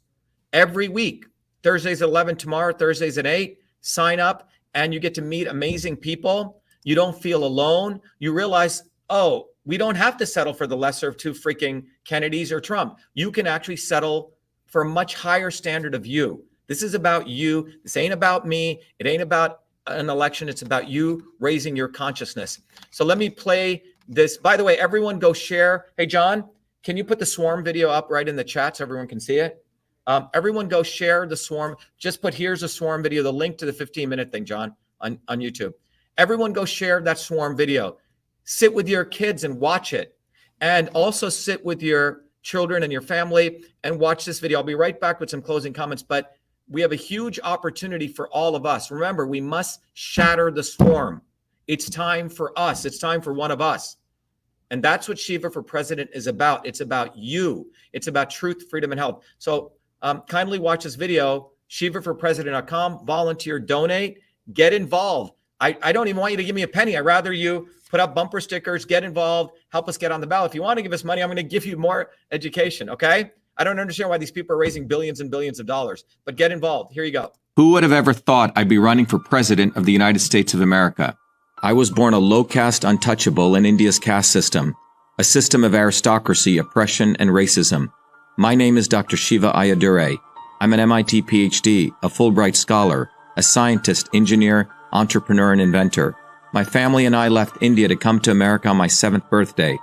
Every week. Thursdays at 11, tomorrow, Thursdays at 8. Sign up and you get to meet amazing people. You don't feel alone. You realize, oh, we don't have to settle for the lesser of 2 freaking Kennedys or Trump. You can actually settle for a much higher standard of you. This is about you. This ain't about me. It ain't about an election. It's about you raising your consciousness. So let me play this. By the way, everyone go share. Hey, John, can you put the swarm video up right in the chat so everyone can see it? Everyone go share the swarm. Just put here's a swarm video, the link to the 15-minute thing, John, on YouTube. Everyone go share that swarm video. Sit with your kids and watch it. And also sit with your children and your family and watch this video. I'll be right back with some closing comments, but we have a huge opportunity for all of us. Remember, we must shatter the swarm. It's time for us. It's time for one of us. And that's what Shiva for President is about. It's about you. It's about truth, freedom, and health. So kindly watch this video, shivaforpresident.com, volunteer, donate, get involved. I don't even want you to give me a penny. I'd rather you put up bumper stickers, get involved, help us get on the ballot. If you want to give us money, I'm going to give you more education, okay? I don't understand why these people are raising billions and billions of dollars, but get involved. Here you go. Who would have ever thought I'd be running for president of the United States of America? I was born a low-caste untouchable in India's caste system, a system of aristocracy, oppression, and racism. My name is Dr.SHIVA Ayyadurai. I'm an MIT PhD, a Fulbright scholar, a scientist, engineer, entrepreneur, and inventor. My family and I left India to come to America on my 7th birthday.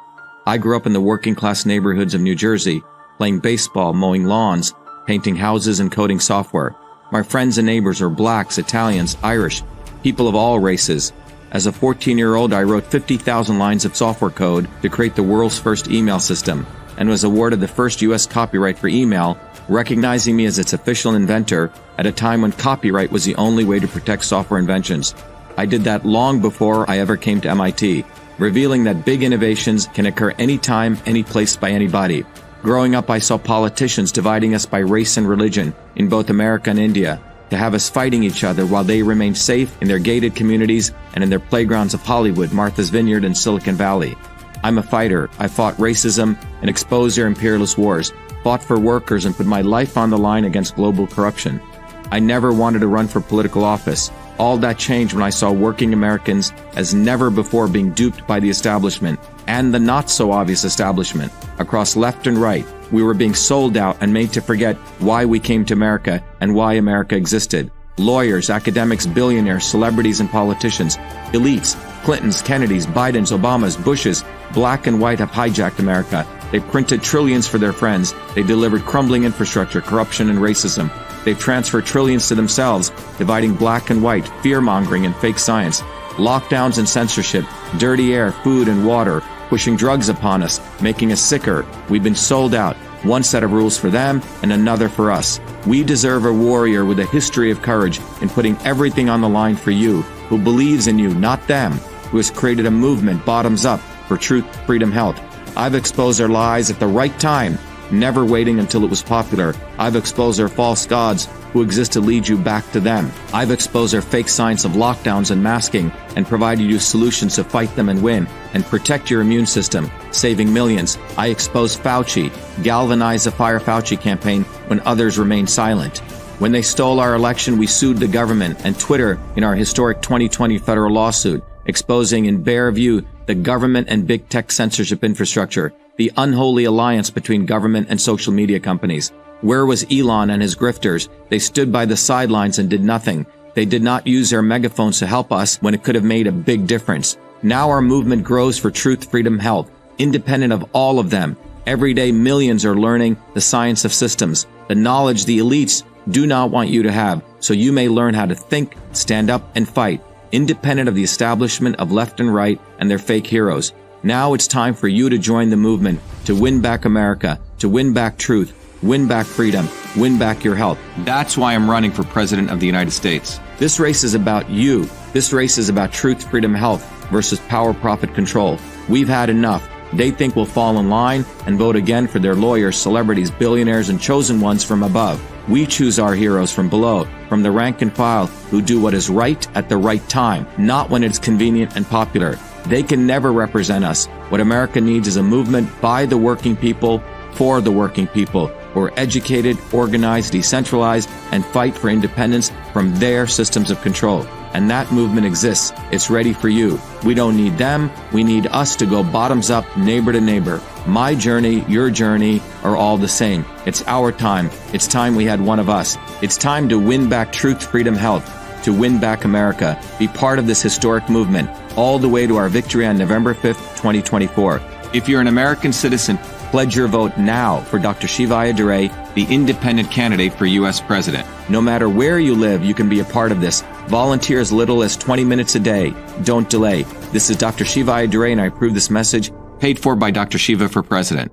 I grew up in the working-class neighborhoods of New Jersey, playing baseball, mowing lawns, painting houses, and coding software. My friends and neighbors are blacks, Italians, Irish, people of all races. As a 14-year-old, I wrote 50,000 lines of software code to create the world's first email system, and was awarded the first U.S. copyright for email, recognizing me as its official inventor at a time when copyright was the only way to protect software inventions. I did that long before I ever came to MIT, revealing that big innovations can occur anytime, any place, by anybody. Growing up, I saw politicians dividing us by race and religion in both America and India, to have us fighting each other while they remained safe in their gated communities and in their playgrounds of Hollywood, Martha's Vineyard, and Silicon Valley. I'm a fighter. I fought racism and exposed their imperialist wars, fought for workers, and put my life on the line against global corruption. I never wanted to run for political office. All that changed when I saw working Americans as never before being duped by the establishment, and the not-so-obvious establishment. Across left and right, we were being sold out and made to forget why we came to America and why America existed. Lawyers, academics, billionaires, celebrities, and politicians, elites, Clintons, Kennedys, Bidens, Obamas, Bushes, black and white, have hijacked America. They printed trillions for their friends. They delivered crumbling infrastructure, corruption, and racism. They've transferred trillions to themselves, dividing black and white, fear-mongering, and fake science. Lockdowns and censorship, dirty air, food, and water, pushing drugs upon us, making us sicker. We've been sold out. One set of rules for them and another for us. We deserve a warrior with a history of courage in putting everything on the line for you, who believes in you, not them, who has created a movement bottoms up for truth, freedom, health. I've exposed their lies at the right time, never waiting until it was popular. I've exposed their false gods who exist to lead you back to them. I've exposed their fake science of lockdowns and masking and provided you solutions to fight them and win and protect your immune system, saving millions. I exposed Fauci, galvanized the Fire Fauci campaign when others remained silent. When they stole our election, we sued the government and Twitter in our historic 2020 federal lawsuit, exposing in bare view the government and big tech censorship infrastructure, the unholy alliance between government and social media companies. Where was Elon and his grifters? They stood by the sidelines and did nothing. They did not use their megaphones to help us when it could have made a big difference. Now our movement grows for truth, freedom, health, independent of all of them. Every day, millions are learning the science of systems, the knowledge the elites do not want you to have, so you may learn how to think, stand up, and fight, independent of the establishment of left and right and their fake heroes. Now it's time for you to join the movement, to win back America, to win back truth, win back freedom, win back your health. That's why I'm running for President of the United States. This race is about you. This race is about truth, freedom, health versus power, profit, control. We've had enough. They think we'll fall in line and vote again for their lawyers, celebrities, billionaires, and chosen ones from above. We choose our heroes from below, from the rank and file, who do what is right at the right time, not when it's convenient and popular. They can never represent us. What America needs is a movement by the working people, for the working people, who are educated, organized, decentralized, and fight for independence from their systems of control. And that movement exists. It's ready for you. We don't need them. We need us to go bottoms up, neighbor to neighbor. My journey, your journey are all the same. It's our time. It's time we had one of us. It's time to win back truth, freedom, health, to win back America. Be part of this historic movement, all the way to our victory on November 5th, 2024. If you're an American citizen, pledge your vote now for Dr.SHIVA Ayyadurai, the independent candidate for U.S. President. No matter where you live, you can be a part of this. Volunteer as little as 20 minutes a day. Don't delay. This is Dr. Shiva Ayyadurai, and I approve this message, paid for by Dr. Shiva for President.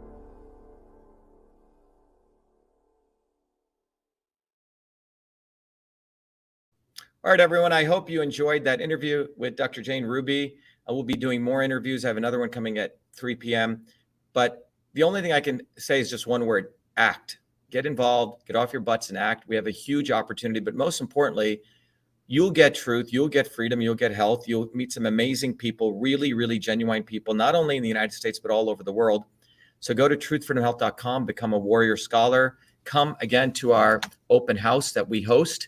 All right, everyone. I hope you enjoyed that interview with Dr. Jane Ruby. I will be doing more interviews. I have another one coming at 3 p.m. But the only thing I can say is just one word: act. Get involved, get off your butts and act. We have a huge opportunity, but most importantly, You'll get truth, you'll get freedom, you'll get health, you'll meet some amazing people, really, really genuine people, not only in the United States, but all over the world. So go to truthfreedomhealth.com, become a warrior scholar. Come again to our open house that we host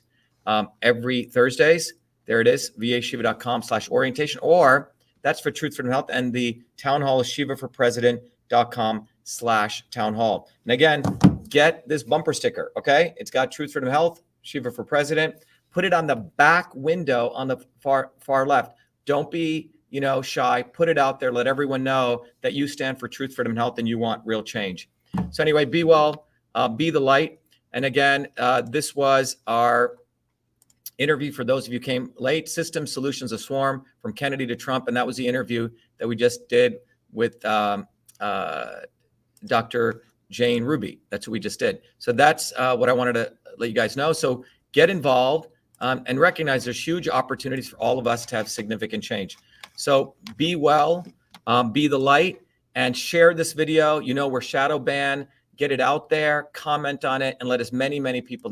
every Thursdays. There it is, vashiva.com/orientation, or that's for Truth Freedom Health, and the town hall is shivaforpresident.com/town hall. And again, get this bumper sticker, okay? It's got Truth Freedom Health, Shiva for President. Put it on the back window on the far left. Don't be, shy. Put it out there. Let everyone know that you stand for truth, freedom, and health, and you want real change. So anyway, be well, be the light. And again, this was our interview for those of you who came late. Systems, Solutions, a Swarm, from Kennedy to Trump. And that was the interview that we just did with Dr. Jane Ruby. That's what we just did. So that's what I wanted to let you guys know. So get involved and recognize there's huge opportunities for all of us to have significant change. So be well, be the light, and share this video. We're shadow banned. Get it out there, comment on it, and let as many people